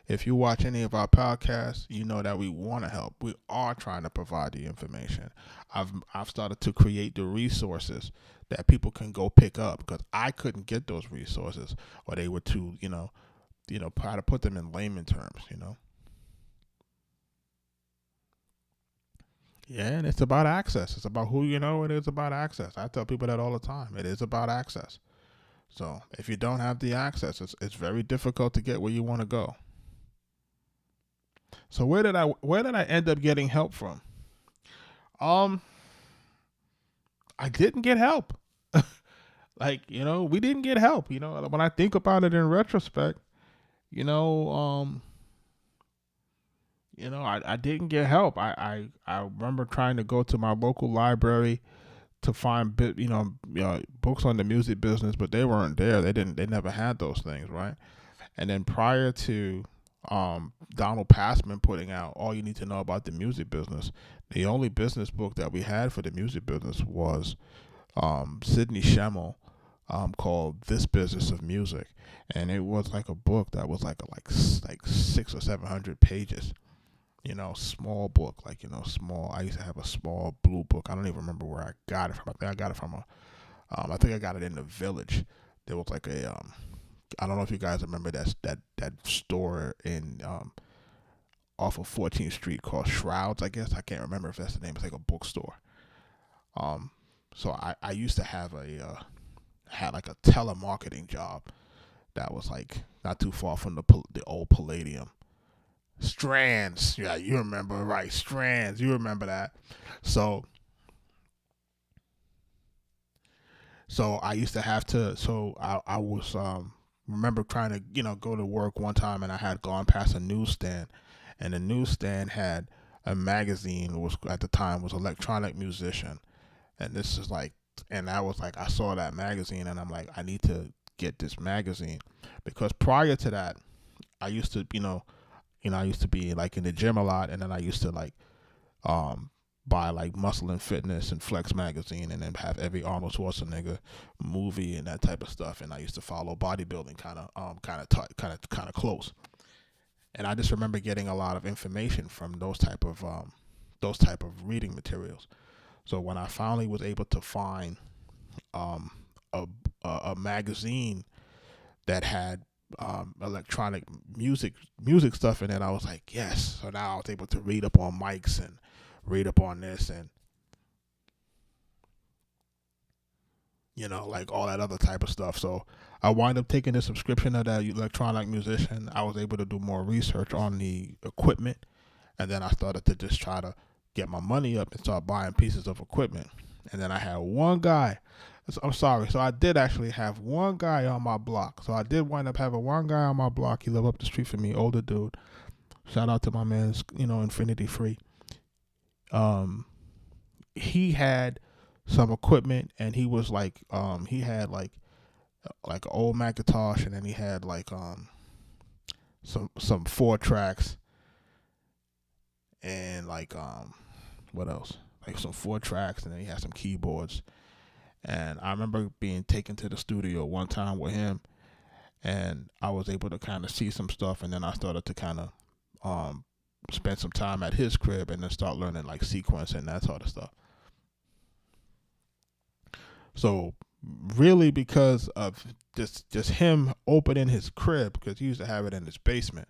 If you watch any of our podcasts, you know that we want to help. We are trying to provide the information. I've started to create the resources that people can go pick up, because I couldn't get those resources, or they were too, try to put them in layman terms, Yeah, and it's about access. It's about who you know. It is about access. I tell people that all the time. It is about access. So if you don't have the access, it's very difficult to get where you want to go. So where did I end up getting help from? I didn't get help. Like, we didn't get help. When I think about it in retrospect, I didn't get help. I remember trying to go to my local library to find books on the music business, but they weren't there. They never had those things, right? And then prior to Donald Passman putting out All You Need to Know About the Music Business, the only business book that we had for the music business was Sidney Schemmel, called This Business of Music, and it was like a book that was like 600 or 700 pages. Small book, small. I used to have a small blue book. I don't even remember where I got it from. I think I got it from I think I got it in the Village. There was like a, I don't know if you guys remember that store in, off of 14th Street called Shrouds, I guess. I can't remember if that's the name. It's like a bookstore. So I used to have had like a telemarketing job that was like not too far from the old Palladium. Strands, yeah, you remember, right? Strands, you remember that. So I used to have to. So I was remember trying to go to work one time, and I had gone past a newsstand, and the newsstand had a magazine. Was at the time was Electronic Musician, and this is like, and I was like, I saw that magazine, and I'm like, I need to get this magazine, because prior to that, I used to I used to be like in the gym a lot, and then I used to like buy like Muscle and Fitness and Flex magazine, and then have every Arnold Schwarzenegger movie and that type of stuff. And I used to follow bodybuilding kind of close. And I just remember getting a lot of information from those type of reading materials. So when I finally was able to find a magazine that had electronic music stuff in it, I was like, yes. So now I was able to read up on mics and read up on this, and like all that other type of stuff. So I wind up taking the subscription of that Electronic Musician. I was able to do more research on the equipment, and then I started to just try to get my money up and start buying pieces of equipment. And then I had one guy I'm sorry. So I did actually have one guy on my block. So I did wind up having one guy on my block. He lived up the street from me, older dude. Shout out to my man, Infinity Free. He had some equipment, and he was like, he had like an old Macintosh, and then he had like some 4 tracks, and like what else? Like some 4 tracks, and then he had some keyboards. And I remember being taken to the studio one time with him, and I was able to kind of see some stuff, and then I started to kind of spend some time at his crib, and then start learning like sequence and that sort of stuff. So really, because of just him opening his crib, because he used to have it in his basement,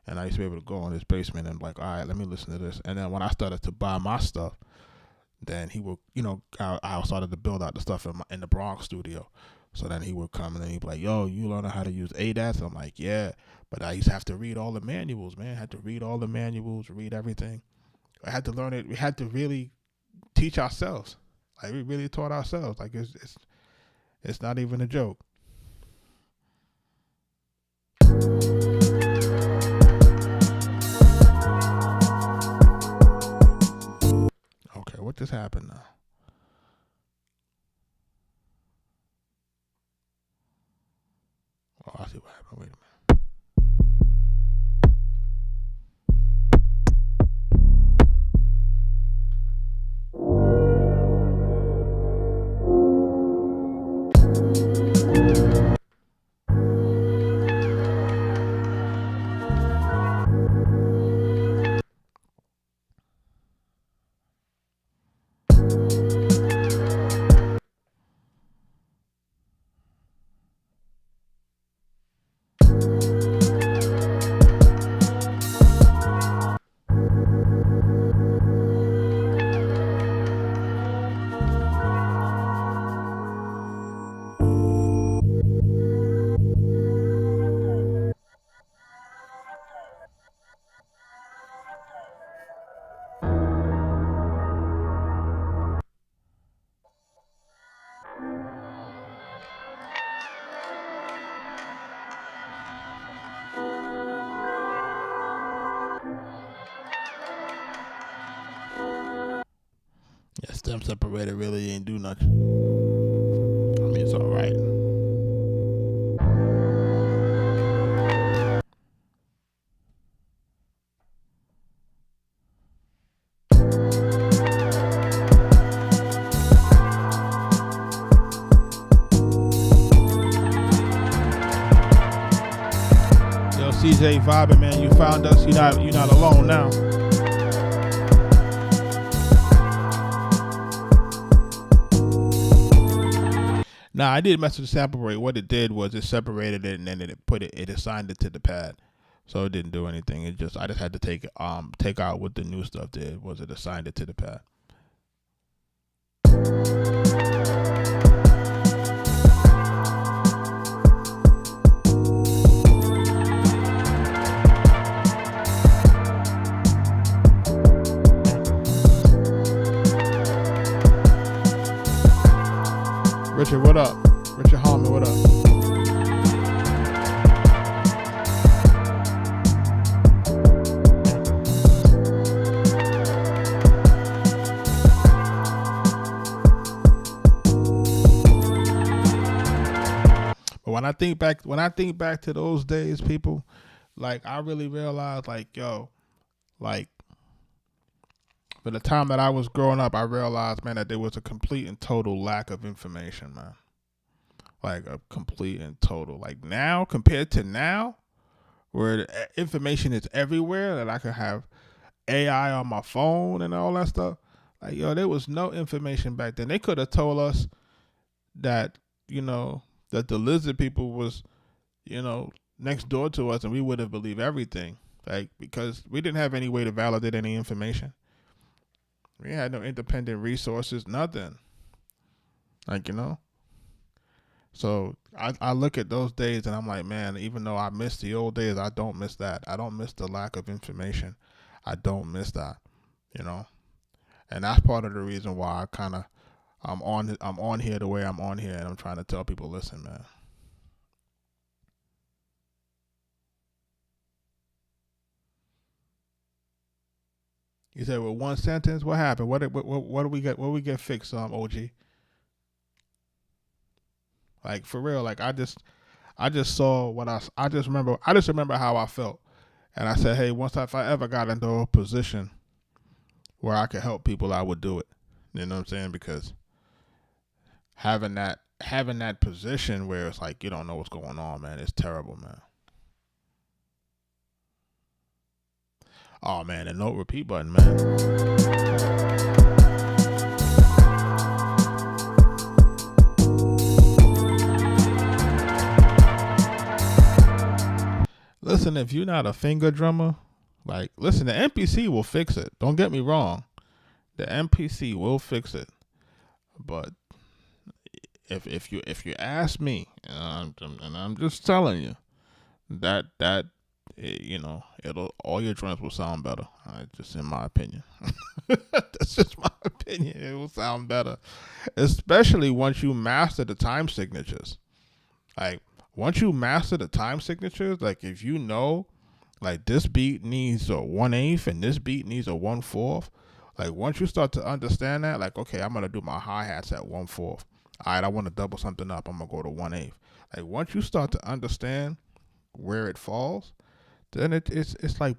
and I used to be able to go in his basement and like, all right, let me listen to this. And then when I started to buy my stuff, then he would, I started to build out the stuff in the Bronx studio. So then he would come and then he'd be like, yo, you learning how to use ADATs? I'm like, yeah. But I used to have to read all the manuals, man. I had to read all the manuals, read everything. I had to learn it. We had to really teach ourselves. Like, we really taught ourselves. Like, it's not even a joke. Okay, what just happened now? Oh, I see what happened. Wait a minute. Yeah, stem separator really ain't do nothing. I mean, it's all right. Yo, CJ vibing, man. You found us. You're not alone now. Nah, I did mess with the sample rate. What it did was it separated it, and then it assigned it to the pad, so it didn't do anything. I just had to take out what the new stuff did, was it assigned it to the pad. Richard, what up? Richard Harmon, what up? But when I think back to those days, people, like, I really realized, like, yo, like, for the time that I was growing up, I realized, man, that there was a complete and total lack of information, man. Like, a complete and total. Like, now, compared to now, where information is everywhere, that I can have AI on my phone and all that stuff. Like, yo, there was no information back then. They could have told us that, that the lizard people was, next door to us, and we would have believed everything. Like, because we didn't have any way to validate any information. We had no independent resources, nothing. Like, So I look at those days and I'm like, man, even though I miss the old days, I don't miss that. I don't miss the lack of information. I don't miss that, And that's part of the reason why I'm on here the way I'm on here, and I'm trying to tell people, listen, man. You said with one sentence, what happened? What do we get? What do we get fixed? OG. Like for real. Like I just saw what I just remember how I felt, and I said, hey, if I ever got into a position where I could help people, I would do it. You know what I'm saying? Because having that position where it's like you don't know what's going on, man, it's terrible, man. Oh man, the note repeat button, man. Listen, if you're not a finger drummer, like listen, the MPC will fix it. Don't get me wrong, the MPC will fix it. But if you ask me, and I'm just telling you that it'll all your joints will sound better. Just in my opinion, that's just my opinion. It will sound better, especially once you master the time signatures. Like once you master the time signatures, like if you know, like this beat needs a 1/8 and this beat needs a 1/4. Like once you start to understand that, like okay, I'm gonna do my hi hats at 1/4. All right, I want to double something up. I'm gonna go to 1/8. Like once you start to understand where it falls, then it's like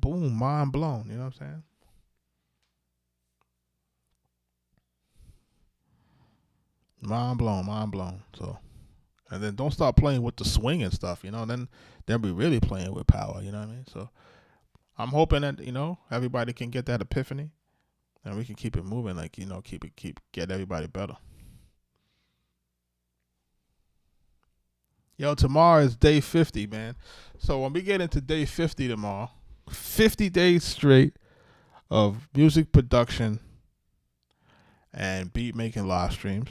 boom, mind blown. You know what I'm saying? Mind blown, mind blown. So, and then don't start playing with the swing and stuff. Then we really playing with power. You know what I mean? So I'm hoping that everybody can get that epiphany, and we can keep it moving. Like get everybody better. Yo, tomorrow is day 50, man. So when we get into day 50 tomorrow, 50 days straight of music production and beat making live streams.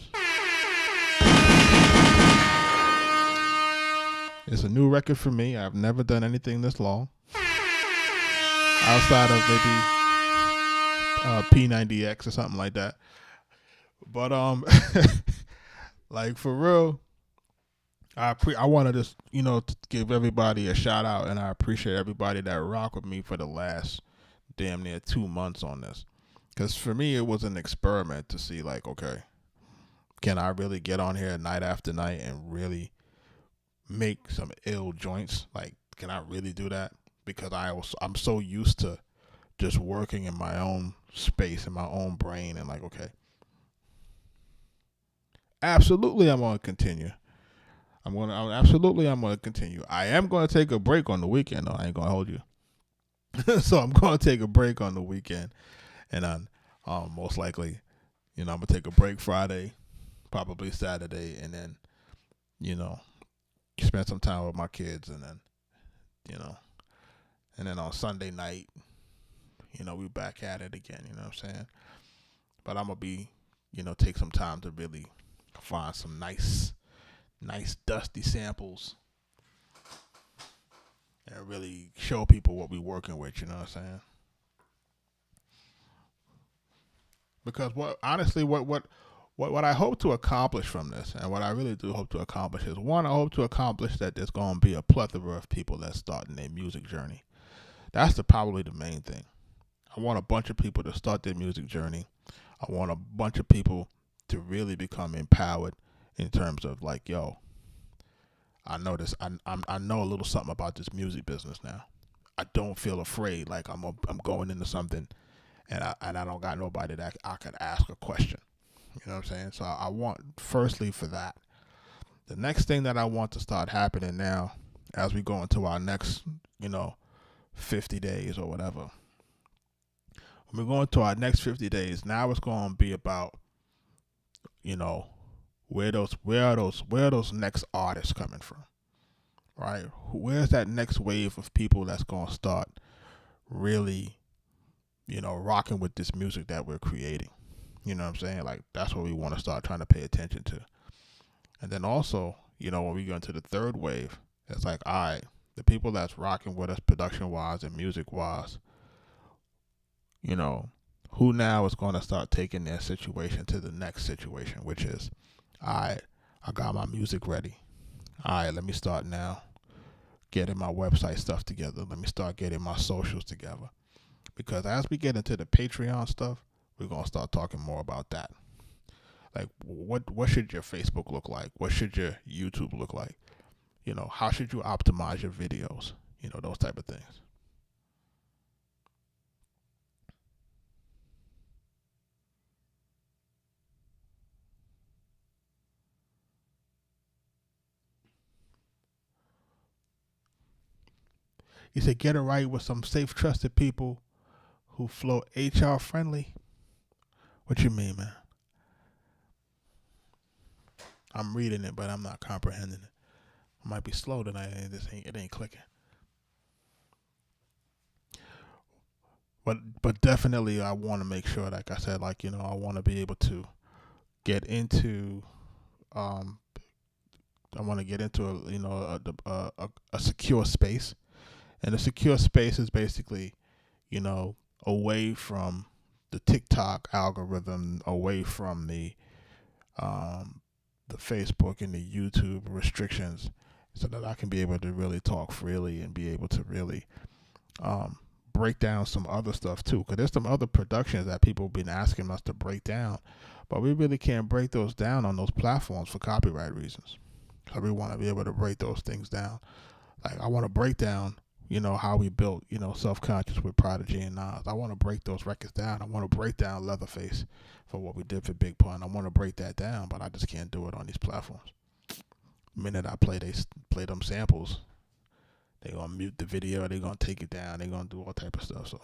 It's a new record for me. I've never done anything this long outside of maybe P90X or something like that. But like for real, I want to just to give everybody a shout out, and I appreciate everybody that rocked with me for the last damn near 2 months on this. Because for me, it was an experiment to see like, okay, can I really get on here night after night and really make some ill joints? Like, can I really do that? Because I'm so used to just working in my own space, in my own brain, and like, okay, absolutely, I'm gonna continue. I'm gonna continue. I am gonna take a break on the weekend, though. I ain't gonna hold you. So I'm gonna take a break on the weekend, and then most likely, I'm gonna take a break Friday, probably Saturday, and then spend some time with my kids, and then and then on Sunday night, we back at it again. You know what I'm saying? But I'm gonna be, take some time to really find some nice dusty samples and really show people what we're working with. You know what I'm saying? Because what I hope to accomplish from this, and what I really do hope to accomplish is, one, I hope to accomplish that there's going to be a plethora of people that's starting their music journey. That's probably the main thing. I want a bunch of people to start their music journey. I want a bunch of people to really become empowered in terms of like, yo, I know this. I know a little something about this music business now. I don't feel afraid like I'm going into something, and I don't got nobody that I could ask a question. You know what I'm saying? So I want, firstly, for that. The next thing that I want to start happening now, as we go into our next, 50 days or whatever. When we go into our next 50 days, now it's going to be about, where are those next artists coming from, right? Where's that next wave of people that's going to start really, rocking with this music that we're creating? You know what I'm saying? Like, that's what we want to start trying to pay attention to. And then also, when we go into the third wave, it's like, all right, the people that's rocking with us production-wise and music-wise, who now is going to start taking their situation to the next situation, which is, I got my music ready. All right, let me start now getting my website stuff together. Let me start getting my socials together. Because as we get into the Patreon stuff, we're going to start talking more about that. Like, what should your Facebook look like? What should your YouTube look like? You know, how should you optimize your videos? You know, those type of things. He said, get it right with some safe, trusted people who flow HR friendly. What you mean, man? I'm reading it, but I'm not comprehending it. I might be slow tonight. It ain't clicking. But definitely, I want to make sure, like I said, like, you know, I want to be able to get into, I want to get into a secure space. And a secure space is basically, you know, away from the TikTok algorithm, away from the Facebook and the YouTube restrictions, so that I can be able to really talk freely and be able to really break down some other stuff too. Because there's some other productions that people have been asking us to break down, but we really can't break those down on those platforms for copyright reasons. So we want to be able to break those things down. Like, I want to break down, you know, how we built, you know, Self-Conscious with Prodigy and Nas. I want to break those records down. I want to break down Leatherface for what we did for Big Pun. I want to break that down, but I just can't do it on these platforms. The minute I play them samples, they're going to mute the video. They're going to take it down. They're going to do all type of stuff. So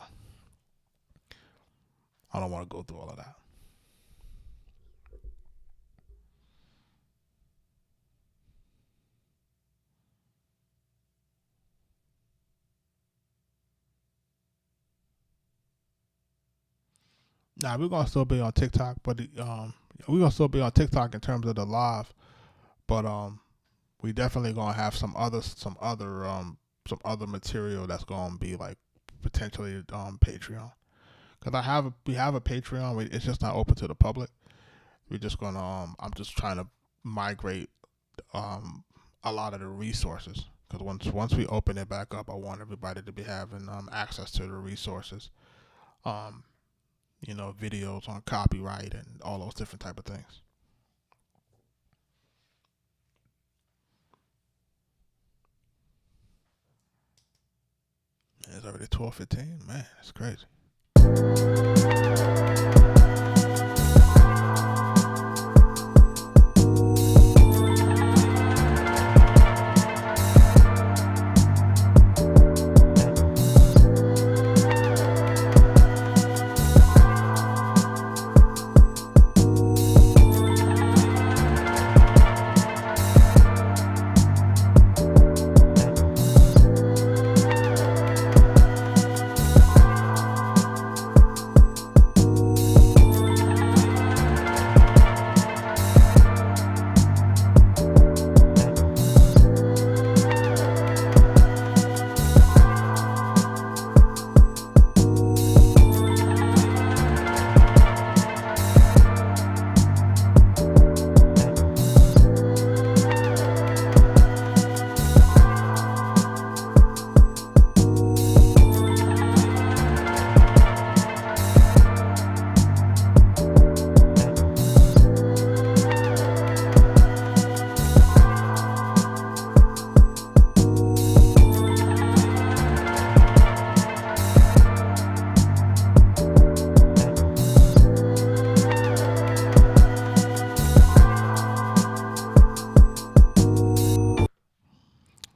I don't want to go through all of that. Nah, we're gonna still be on TikTok, but we're gonna still be on TikTok in terms of the live. But we definitely gonna have some other material that's gonna be like potentially Patreon. Cause we have a Patreon. It's just not open to the public. We're just gonna I'm just trying to migrate a lot of the resources. Cause once we open it back up, I want everybody to be having access to the resources. You know, videos on copyright and all those different type of things. It's already 12:15. Man, it's crazy.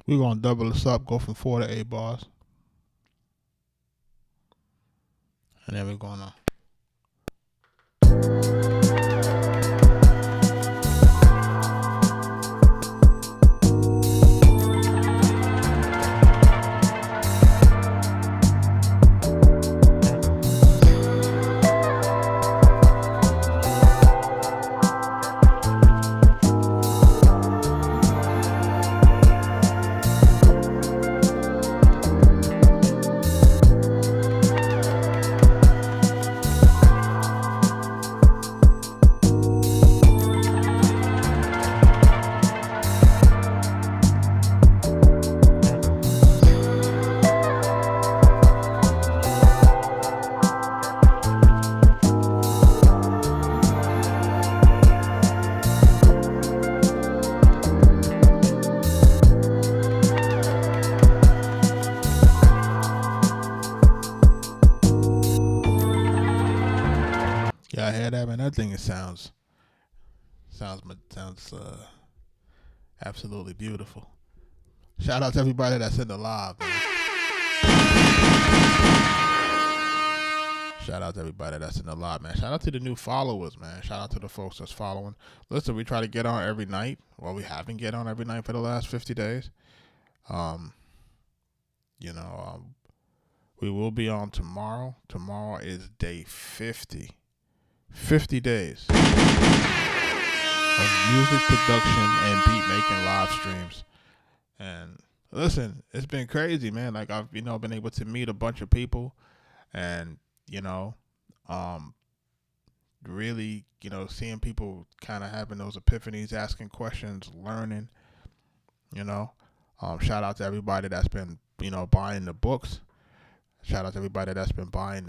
We're going to double this up, go from 4 to 8 bars. And then we're going to... Yeah, I hear that, man. That thing sounds absolutely beautiful. Shout out to everybody that's in the live, man. Shout out to everybody that's in the live, man. Shout out to the new followers, man. Shout out to the folks that's following. Listen, we try to get on every night. Well, we haven't get on every night for the last 50 days. You know, we will be on tomorrow. Tomorrow is day 50. 50 days of music production and beat making live streams. And listen, it's been crazy, man. Like I've been able to meet a bunch of people, and really seeing people kind of having those epiphanies, asking questions, learning. Shout out to everybody that's been buying the books. Shout out to everybody that's been buying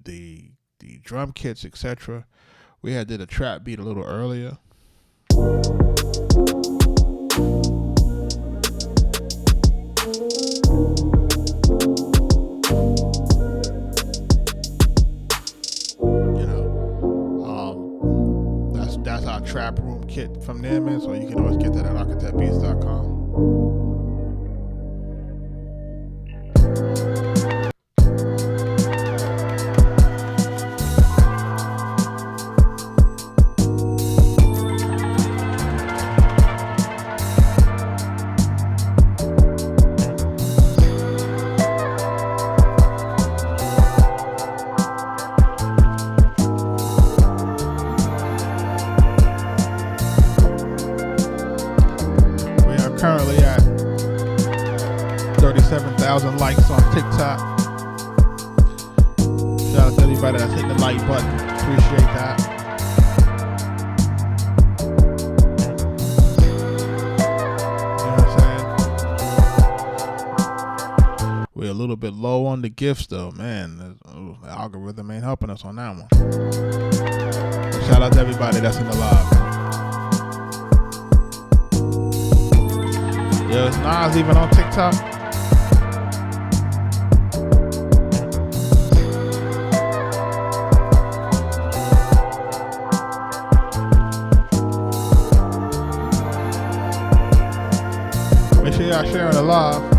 the drum kits, etc. We had did a trap beat a little earlier. That's our trap room kit from there, man. So you can always get that at arkatechbeatz.com. Currently at 37,000 likes on TikTok. Shout out to everybody that's hitting the like button. Appreciate that. You know what I'm saying? We're a little bit low on the gifts though, man. The algorithm ain't helping us on that one. But shout out to everybody that's in the live. Yo, is Nas even on TikTok? Make sure y'all sharing the live.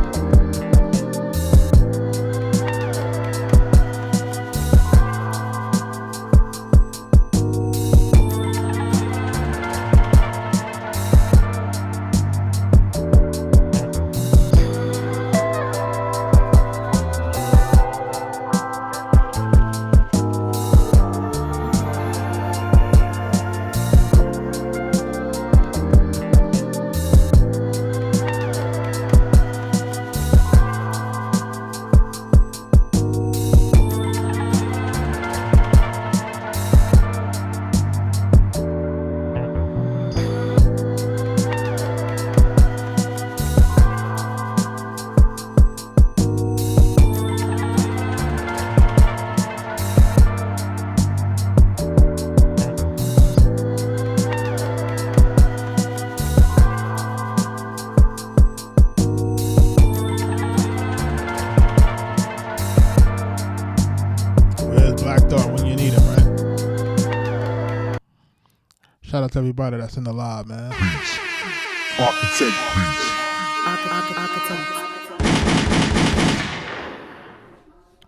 Shout out to everybody that's in the live, man. Arkatech Beatz.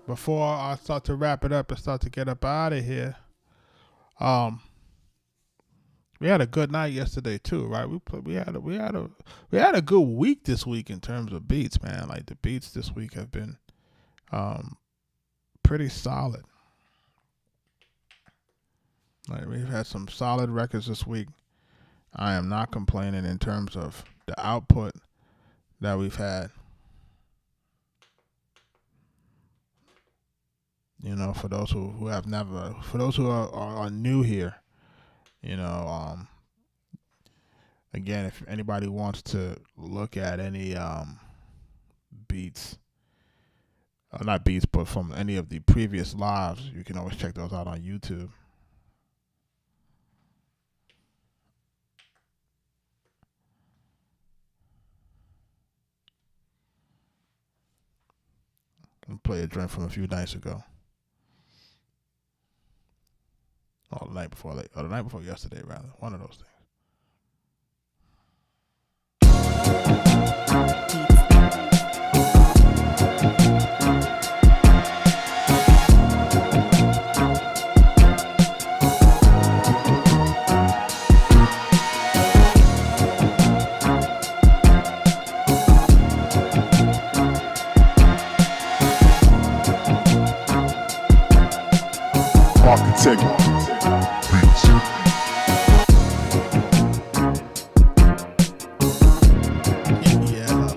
Before I start to wrap it up and start to get up out of here, we had a good night yesterday too, right? We had a good week this week in terms of beats, man. Like the beats this week have been pretty solid. Like we've had some solid records this week. I am not complaining in terms of the output that we've had. You know, for those who have never, for those who are new here, you know, again, if anybody wants to look at any beats, not beats, but from any of the previous lives, you can always check those out on YouTube. I'll play a joint from a few nights ago. or the night before yesterday, rather. One of those things. Arkatech Beatz. Yeah.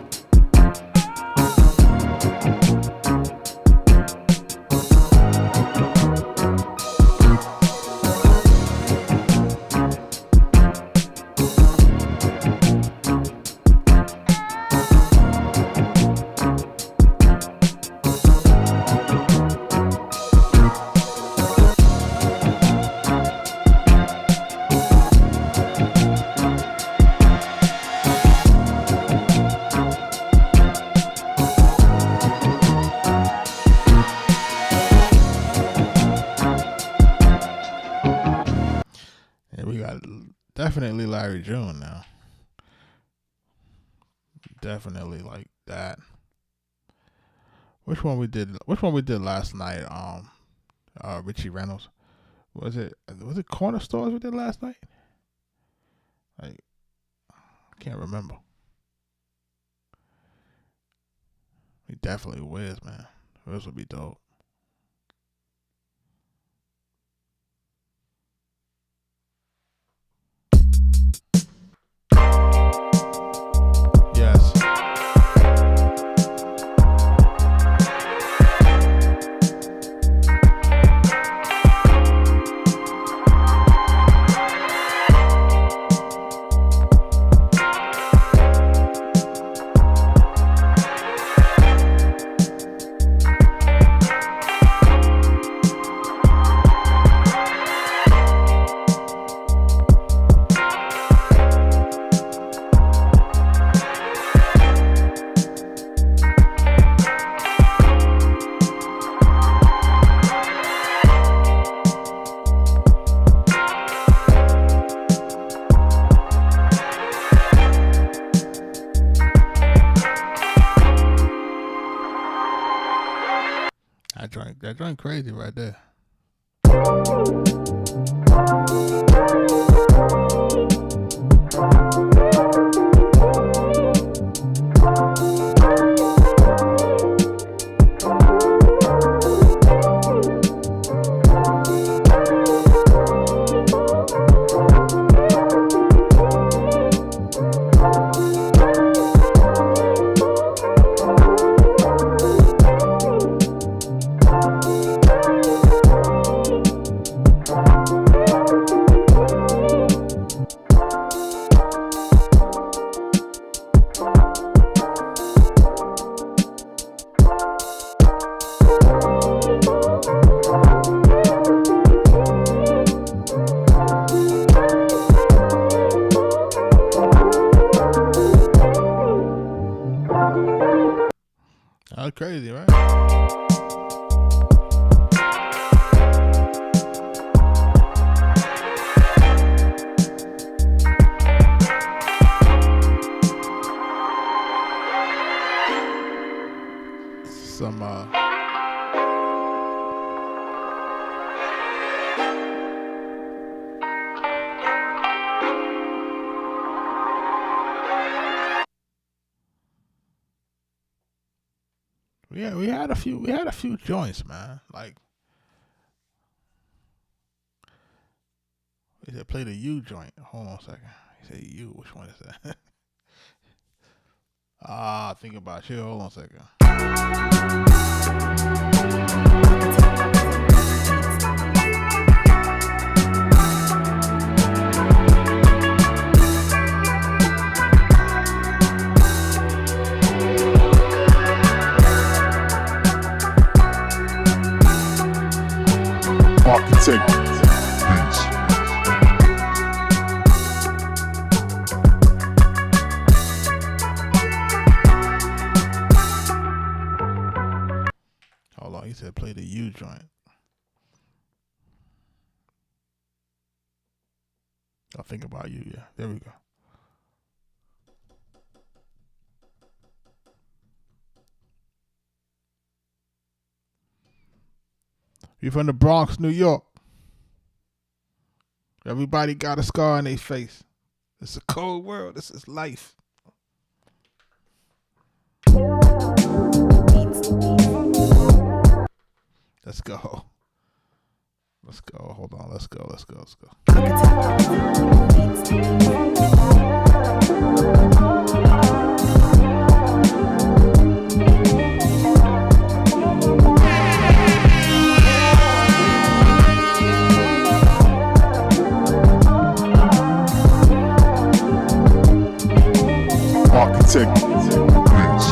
And we got definitely Larry June now. Definitely like that. Which one we did last night? Richie Reynolds. Was it Corner Stores we did last night? Like, I can't remember. We definitely Wiz, man. Wiz would be dope. Yes. That joint crazy right there. That's crazy, right? Some we had a few joints, man. Like, he said play the U joint. Hold on a second. He said U. Which one is that? Think about you. Hold on a second. Arkatech Beatz. Hold on, he said play the U joint. I think about you. Yeah, there we go. You from the Bronx, New York. Everybody got a scar on their face. It's a cold world. This is life. Let's go. Let's go. Hold on. Let's go. Let's go. Let's go. Arkatech Beatz.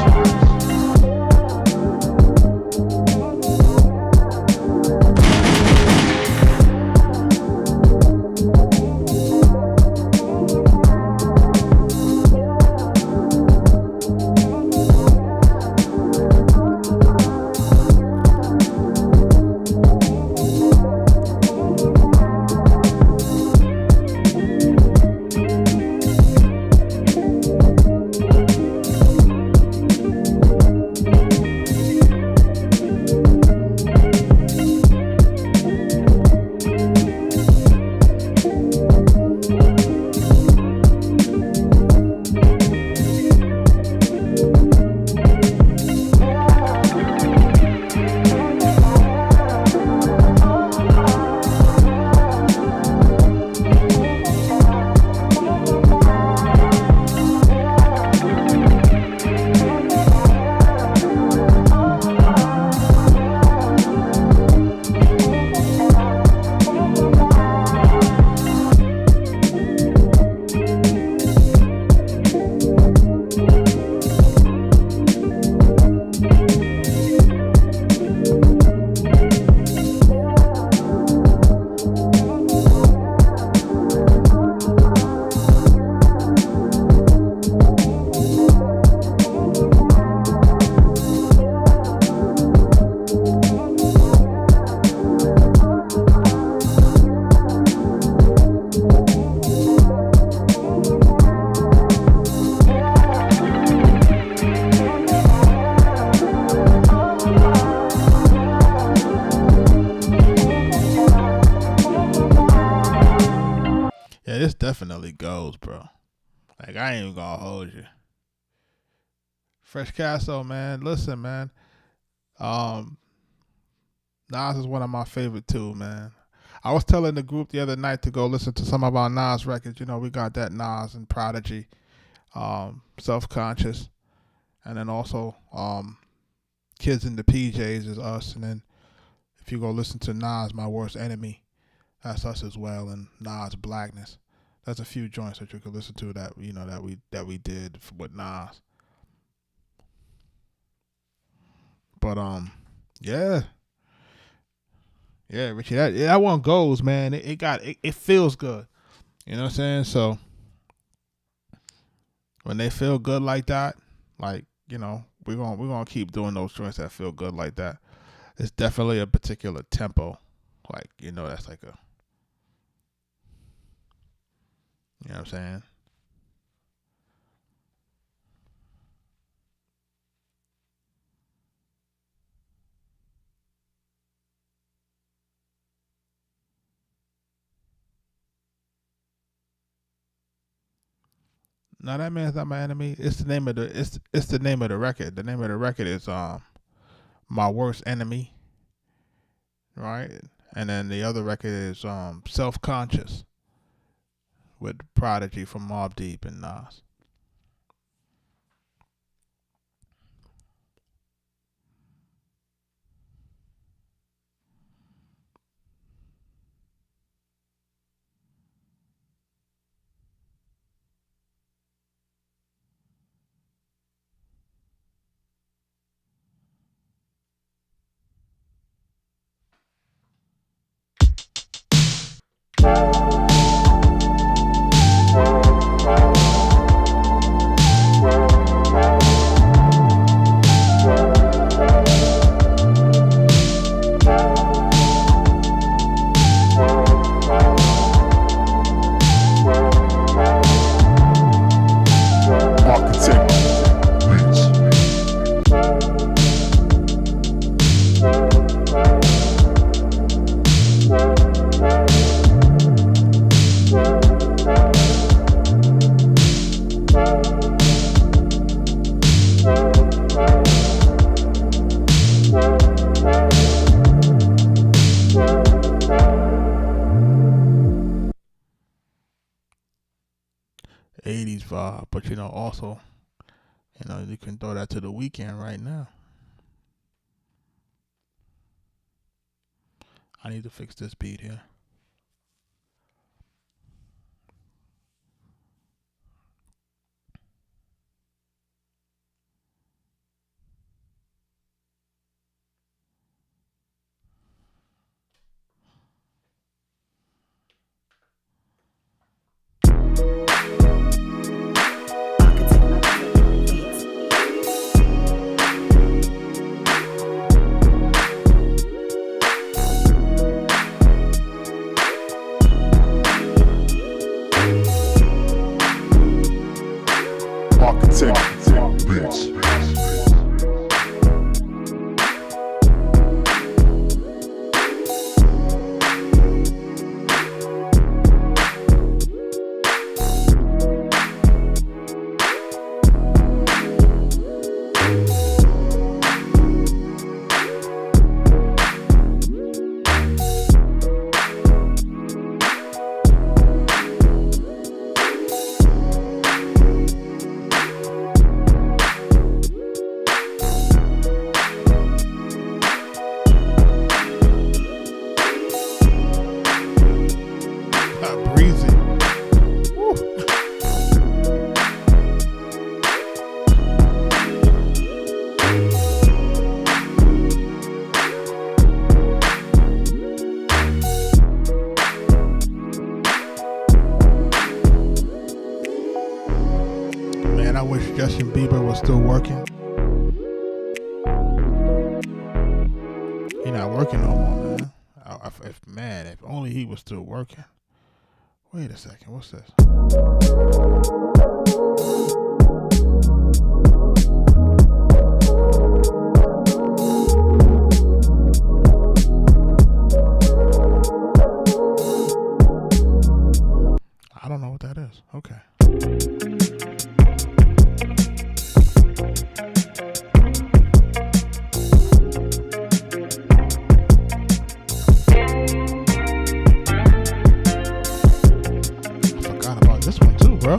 Yeah, this definitely goes, bro. Like, I ain't even gonna hold you. Fresh Castle, man. Listen, man. Nas is one of my favorite too, man. I was telling the group the other night to go listen to some of our Nas records. You know, we got that Nas and Prodigy, Self-Conscious, and then also Kids in the PJs is us. And then if you go listen to Nas, My Worst Enemy, that's us as well. And Nas Blackness. That's a few joints that you could listen to that that we did with Nas. But yeah, Richie, that one goes, man. It feels good. You know what I'm saying? So when they feel good like that, like, you know, we're gonna keep doing those joints that feel good like that. It's definitely a particular tempo, like, you know, that's like a, you know what I'm saying? No, that man's not my enemy. It's the name of the it's the name of the record. The name of the record is My Worst Enemy, right? And then the other record is Self-Conscious with Prodigy from Mobb Deep and Nas. but also, you can throw that to the weekend right now. I need to fix this beat here. Arkatech Beatz. Breezy. Woo. Man, I wish Justin Bieber was still working. He not working no more, man. If only he was still working. Wait a second, what's this? I don't know what that is. Okay. This one too, bro.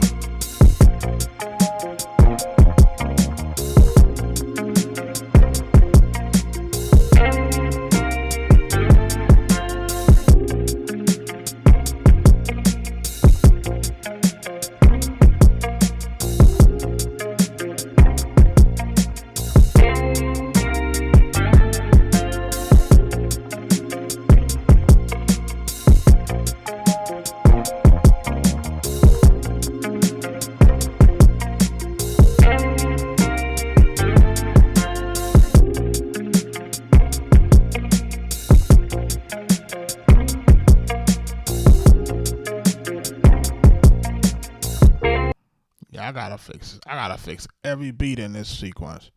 I gotta fix every beat in this sequence.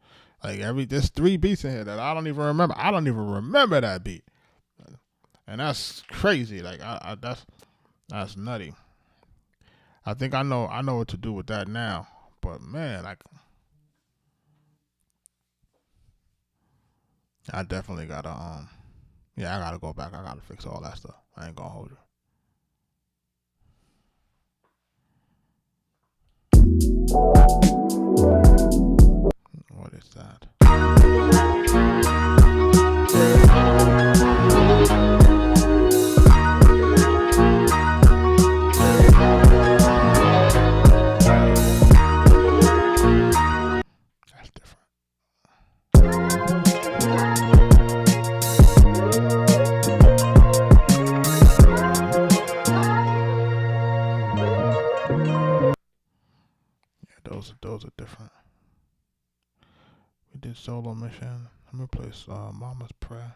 Like there's 3 beats in here that I don't even remember. I don't even remember that beat, and that's crazy. Like that's nutty. I think I know what to do with that now. But man, I definitely gotta I gotta go back. I gotta fix all that stuff. I ain't gonna hold you. What is that? That's different. Those are different. We did Solo Mission. Let me play Mama's Prayer.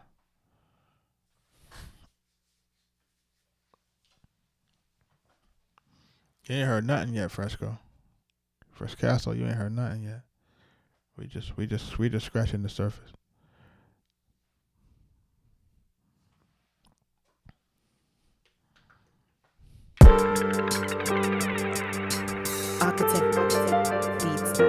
You ain't heard nothing yet, Fresco. Fresh Castle, you ain't heard nothing yet. We just scratching the surface. Arkatech Beatz.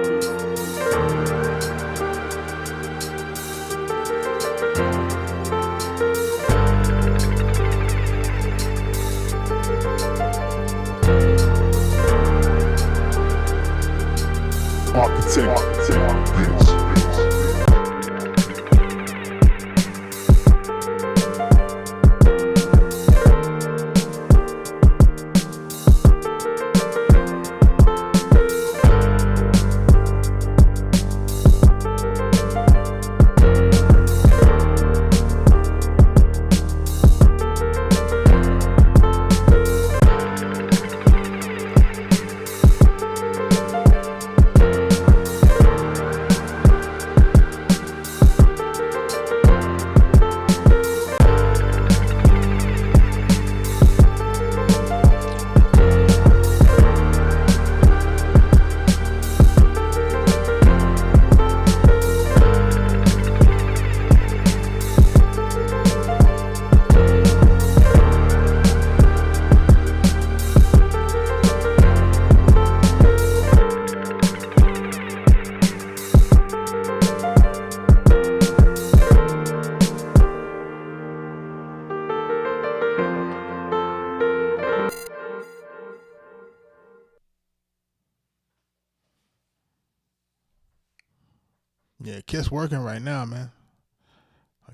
Yeah, Kiss working right now, man.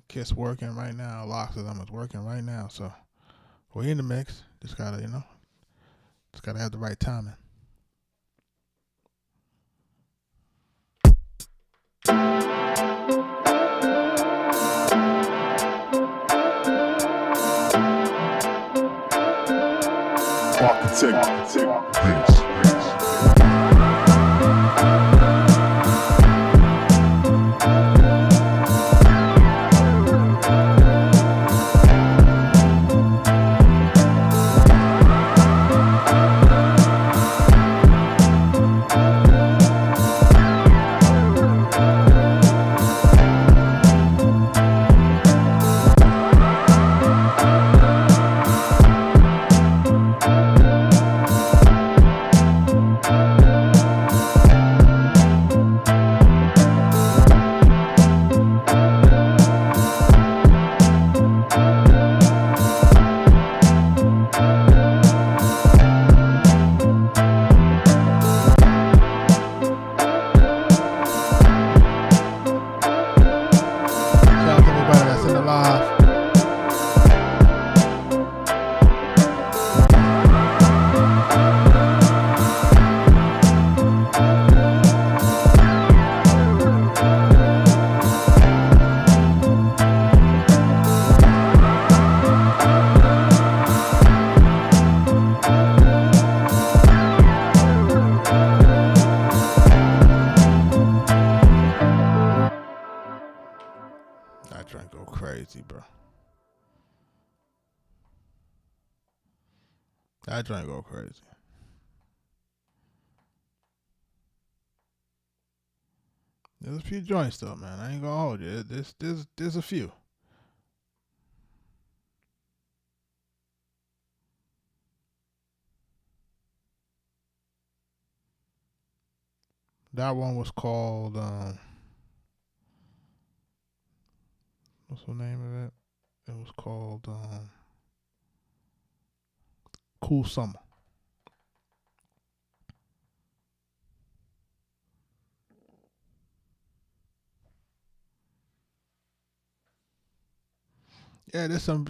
Kiss working right now. Lots of them is working right now. So we're in the mix. Just gotta, just gotta have the right timing. Arkatech Beatz. That drink go crazy, bro. That drink go crazy. There's a few joints though, man. I ain't gonna hold you. There's a few. That one was called what's the name of it? It was called Cool Summer. Yeah, there's some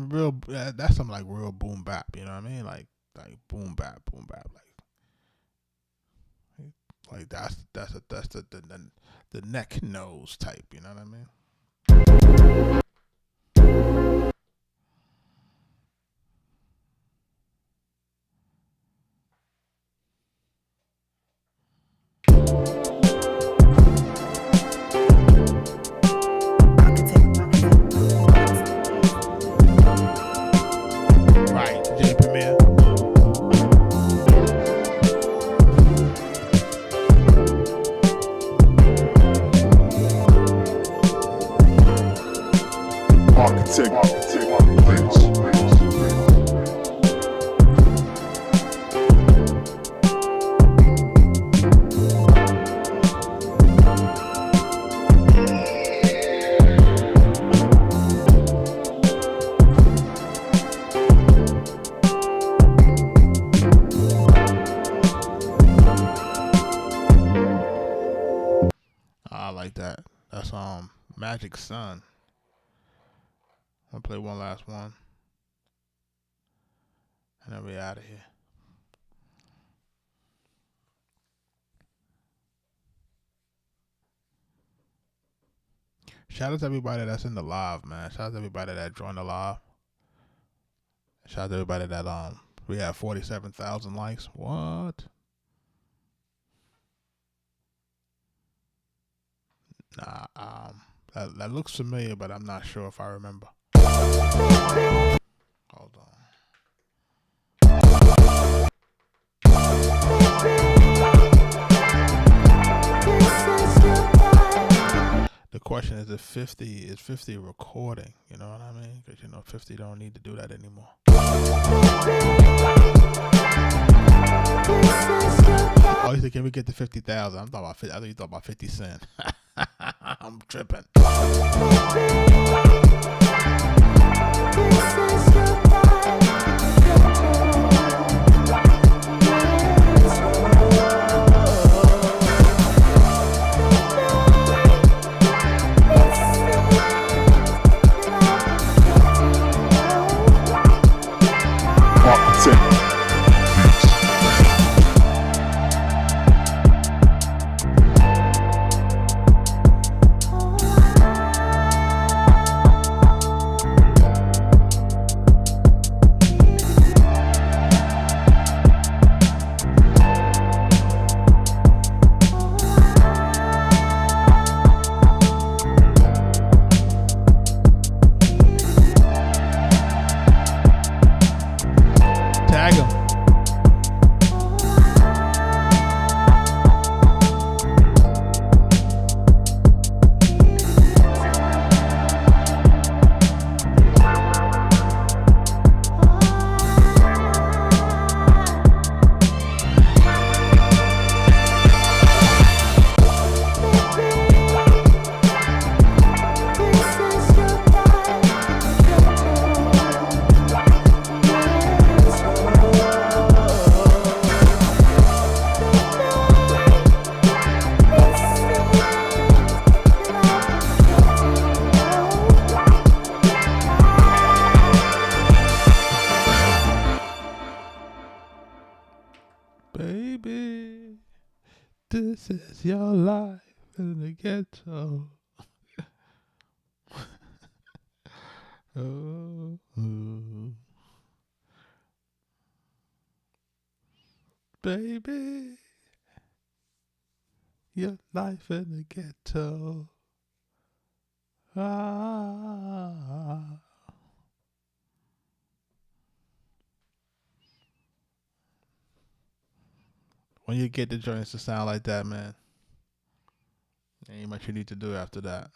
real that's some like real boom bap, you know what I mean? Like boom bap, like that's the neck nose type, you know what I mean? Right, J Premier. Arkatech Beatz. I like that. That's Magic Sun. I'm gonna play one last one. And then we out of here. Shout out to everybody that's in the live, man. Shout out to everybody that joined the live. Shout out to everybody that we have 47,000 likes. What? Nah, that looks familiar, but I'm not sure if I remember. Hold on. The question is if 50 recording, you know what I mean? Because 50 don't need to do that anymore. Oh, you said, can we get to 50,000? I'm talking about 50. I thought you thought about 50 Cent. I'm tripping. This is your life in the ghetto. Oh, baby, your life in the ghetto. Ah. When you get the joints to sound like that, man, ain't much you need to do after that.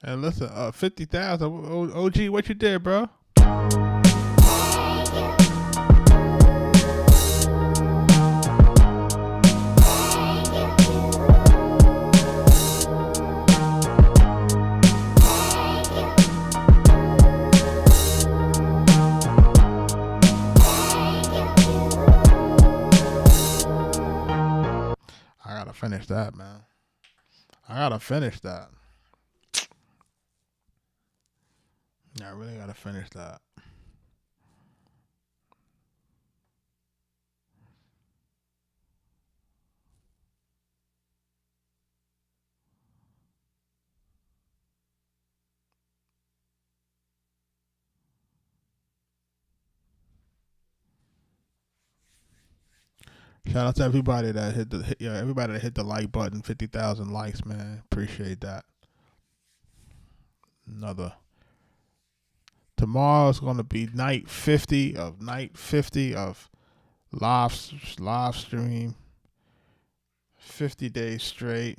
And listen, 50,000. OG, what you did, bro? I gotta finish that, man. I gotta finish that. I really gotta finish that. Shout out to everybody that everybody that hit the like button. 50,000 likes, man. Appreciate that. Tomorrow's gonna be night 50 of live stream. 50 days straight.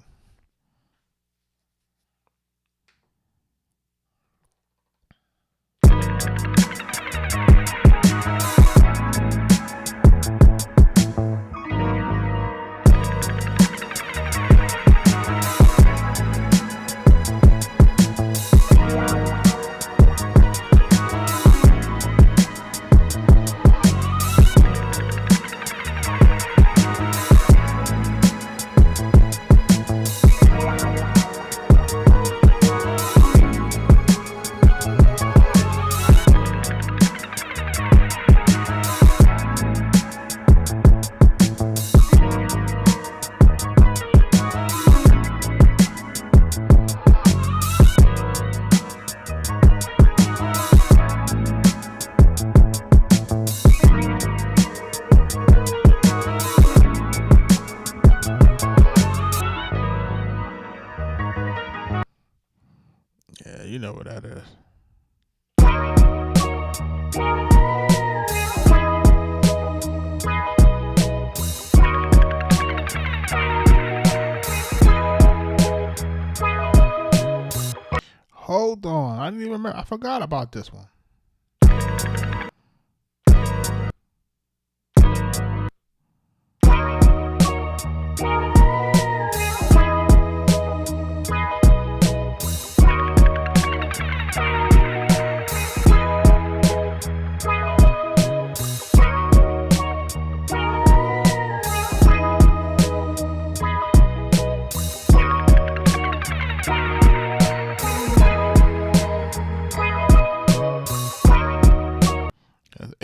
Yeah, you know what that is. Hold on. I didn't even remember. I forgot about this one.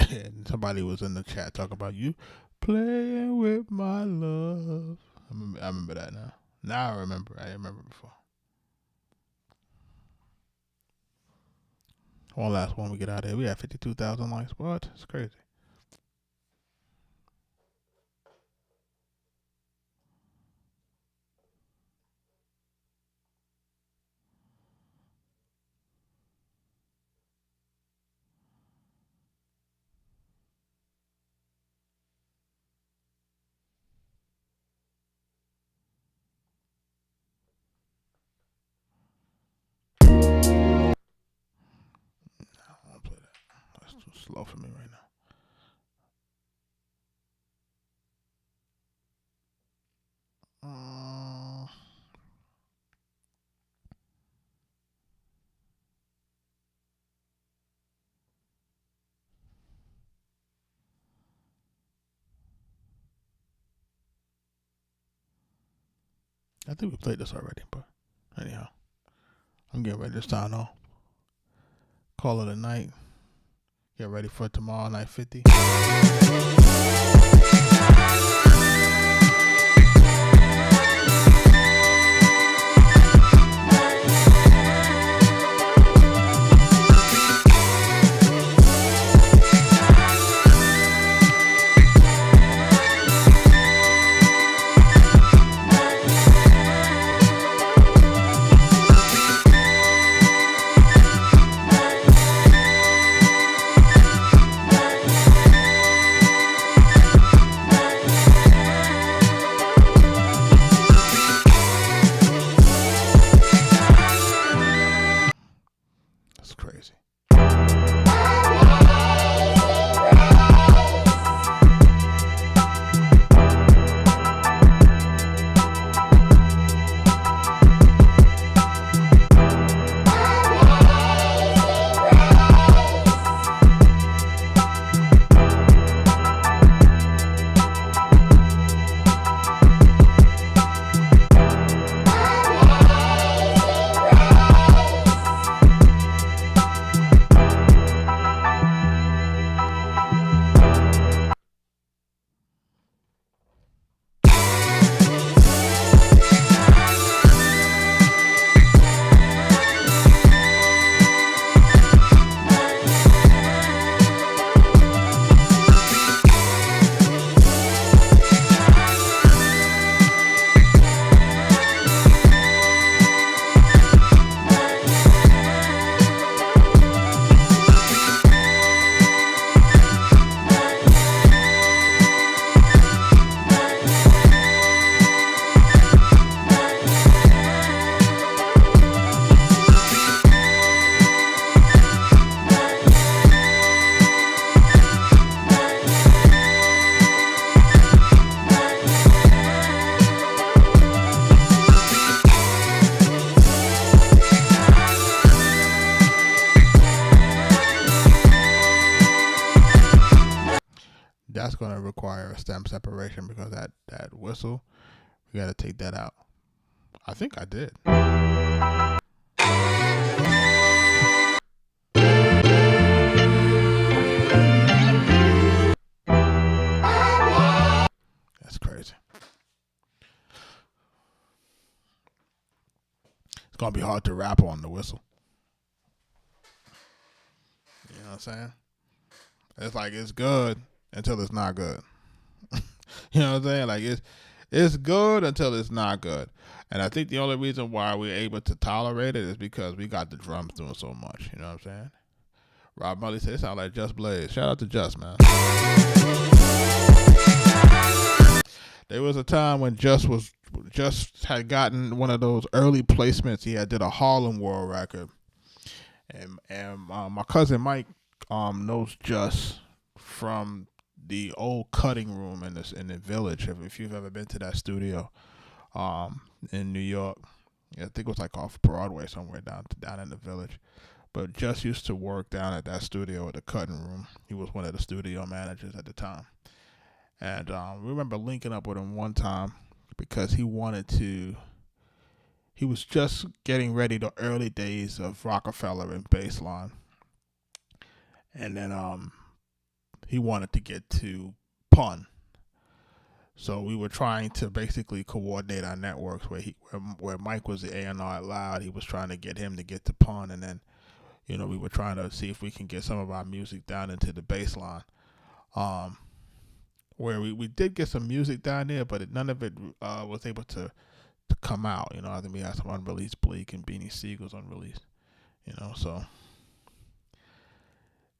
And somebody was in the chat talking about you playing with my love. I remember that now. Now I remember. I didn't remember before. One last one we get out of here. We have 52,000 likes. What? It's crazy. I don't play that. That's too slow for me right now. I think we played this already, but anyhow, I'm getting ready to sign off. call it a night. Get ready for tomorrow night 50. That's crazy. That's going to require a stem separation because that whistle, we got to take that out. I think I did. That's crazy. It's going to be hard to rap on the whistle. You know what I'm saying? It's like it's good until it's not good. You know what I'm saying? Like it's good until it's not good. And I think the only reason why we're able to tolerate it is because we got the drums doing so much. You know what I'm saying? Rob Mully said it sounded like Just Blaze. Shout out to Just, man. There was a time when Just had gotten one of those early placements. He had did a Harlem World record. And my cousin Mike knows Just from the old cutting room in the Village. If you've ever been to that studio in New York, I think it was like off Broadway somewhere down in the Village. But Just used to work down at that studio at the cutting room. He was one of the studio managers at the time. And we remember linking up with him one time because he was just getting ready the early days of Rockefeller and Baseline. And then he wanted to get to Pun. So we were trying to basically coordinate our networks where Mike was the A&R at Loud. He was trying to get him to get to Pun, and then, you know, we were trying to see if we can get some of our music down into the Baseline. Where we did get some music down there, but none of it was able to come out. You know, I think we had some unreleased Bleak and Beanie Siegel's unreleased. You know, so,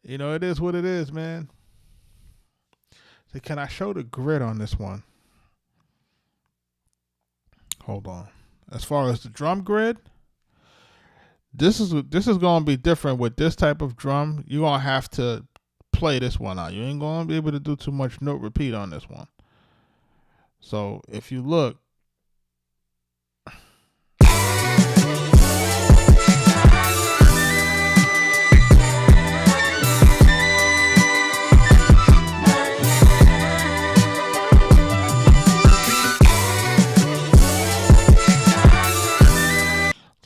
you know, it is what it is, man. So can I show the grid on this one? Hold on. As far as the drum grid, this is going to be different with this type of drum. You're going to have to play this one out. You ain't going to be able to do too much note repeat on this one. So if you look,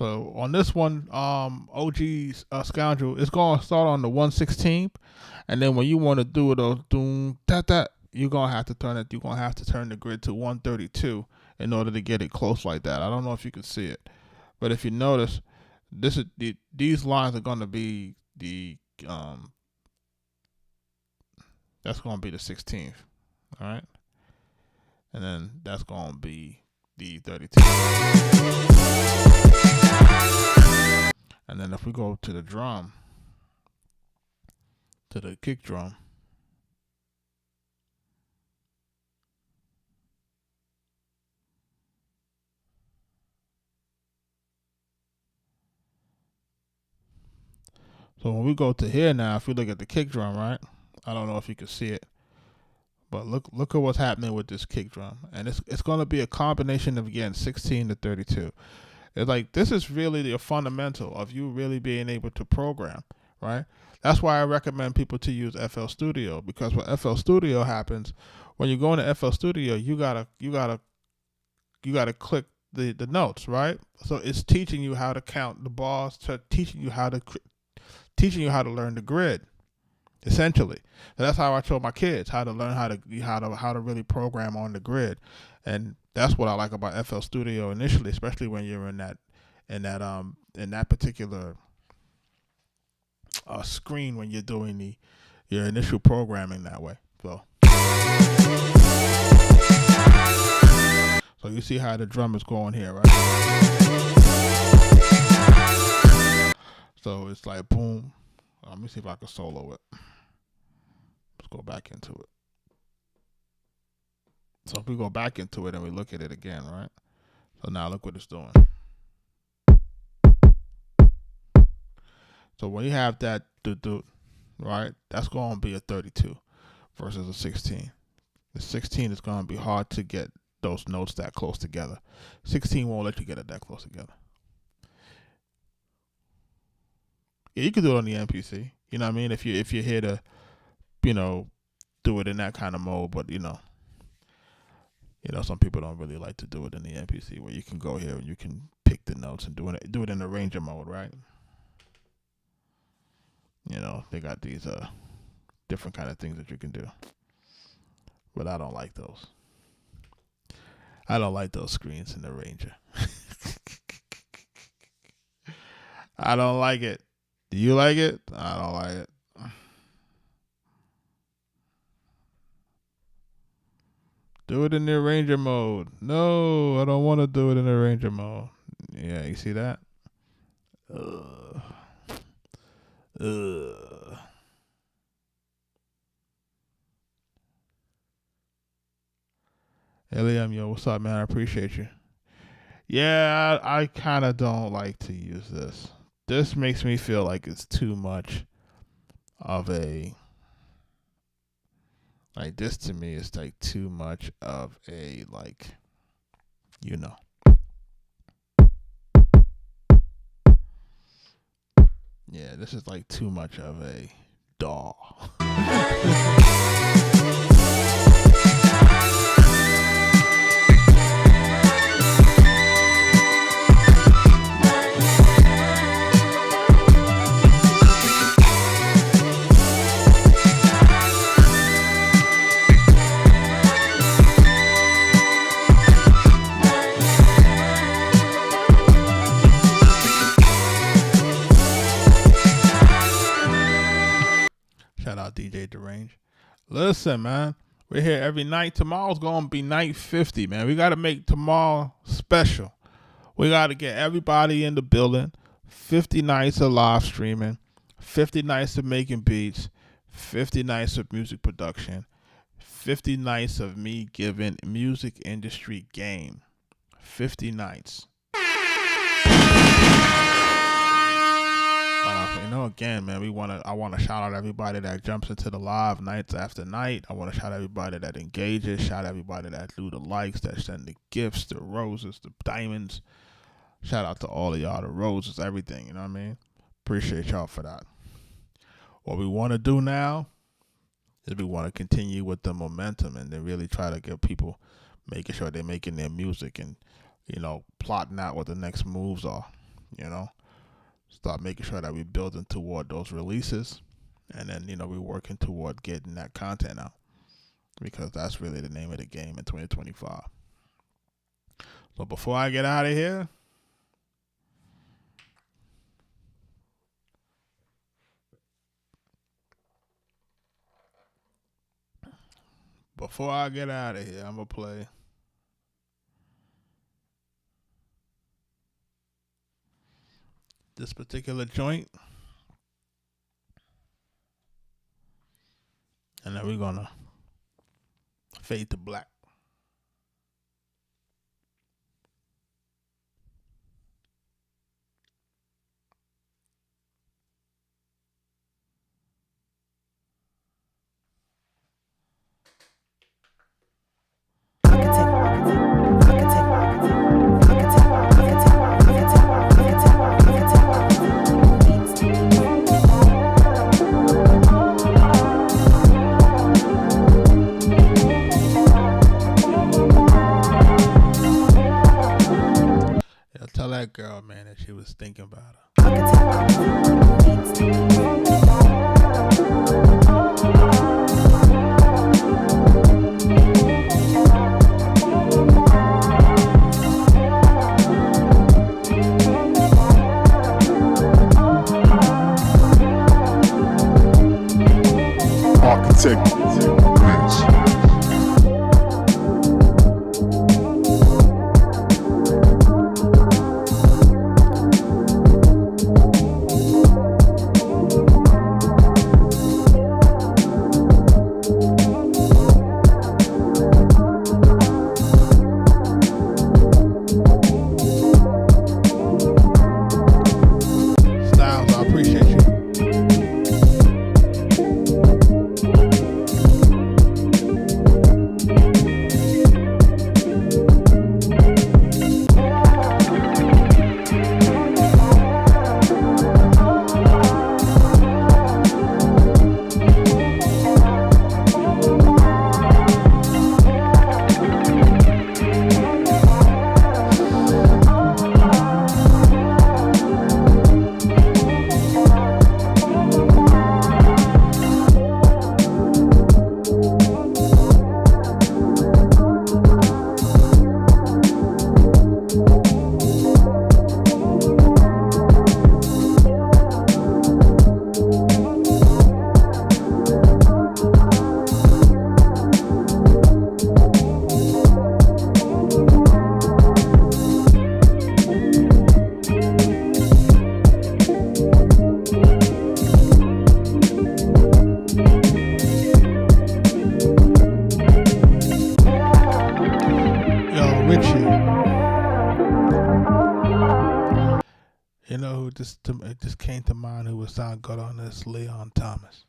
So on this one, OG's Scoundrel, it's gonna start on the 1/16th, and then when you want to do it, doom that, you're gonna have to turn it. You're gonna have to turn the grid to 132 in order to get it close like that. I don't know if you can see it, but if you notice, these lines are gonna be the that's gonna be the 16th, all right, and then that's gonna be the 32. And then if we go to the drum, to the kick drum, so when we go to here now, if you look at the kick drum, right? I don't know if you can see it, but look at what's happening with this kick drum, and it's going to be a combination of, again, 16 to 32. It's like, this is really the fundamental of you really being able to program, right? That's why I recommend people to use FL Studio, because what FL Studio happens when you go into FL Studio, you gotta click the notes, right? So it's teaching you how to count the bars, teaching you how to learn the grid, essentially. And that's how I show my kids how to learn how to really program on the grid. And that's what I like about FL Studio initially, especially when you're in that particular screen when you're doing your initial programming that way. So you see how the drum is going here, right? So it's like boom. Let me see if I can solo it. Let's go back into it. So if we go back into it and we look at it again, right? So now look what it's doing. So when you have that right, that's going to be a 32 versus a 16. The 16 is going to be hard to get those notes that close together. 16 won't let you get it that close together. Yeah, you can do it on the MPC. You know what I mean? If you're here to, do it in that kind of mode, but some people don't really like to do it in the MPC, where you can go here and you can pick the notes and do it in the arranger mode, right? They got these different kind of things that you can do, but I don't like those. I don't like those screens in the arranger. I don't like it. Do you like it? I don't like it. Do it in the arranger mode. No, I don't want to do it in the arranger mode. Yeah, you see that? Eliam, yo, what's up, man? I appreciate you. Yeah, I kind of don't like to use this. This makes me feel like it's too much of a... Like, this to me is like too much of a, Yeah, this is like too much of a DAW. Shout out DJ Derange. Listen, man, we're here every night. Tomorrow's going to be night 50, man. We got to make tomorrow special. We got to get everybody in the building. 50 nights of live streaming, 50 nights of making beats, 50 nights of music production, 50 nights of me giving music industry game. 50 nights. Again, man, I want to shout out everybody that jumps into the live nights after night. I want to shout out everybody that engages, shout out everybody that do the likes, that send the gifts, the roses, the diamonds. Shout out to all of y'all, the roses, everything, you know what I mean? Appreciate y'all for that. What we want to do now is we want to continue with the momentum and then really try to get people making sure they're making their music and, plotting out what the next moves are. you know, start making sure that we're building toward those releases, and then, you know, we're working toward getting that content out, because that's really the name of the game in 2025. So before I get out of here, I'm going to play this particular joint. And then we're going to fade to black. Tell that girl, man, that she was thinking about Arkatech Beatz. Styles, I appreciate you. You know who it just came to mind who would sound good on this? Leon Thomas.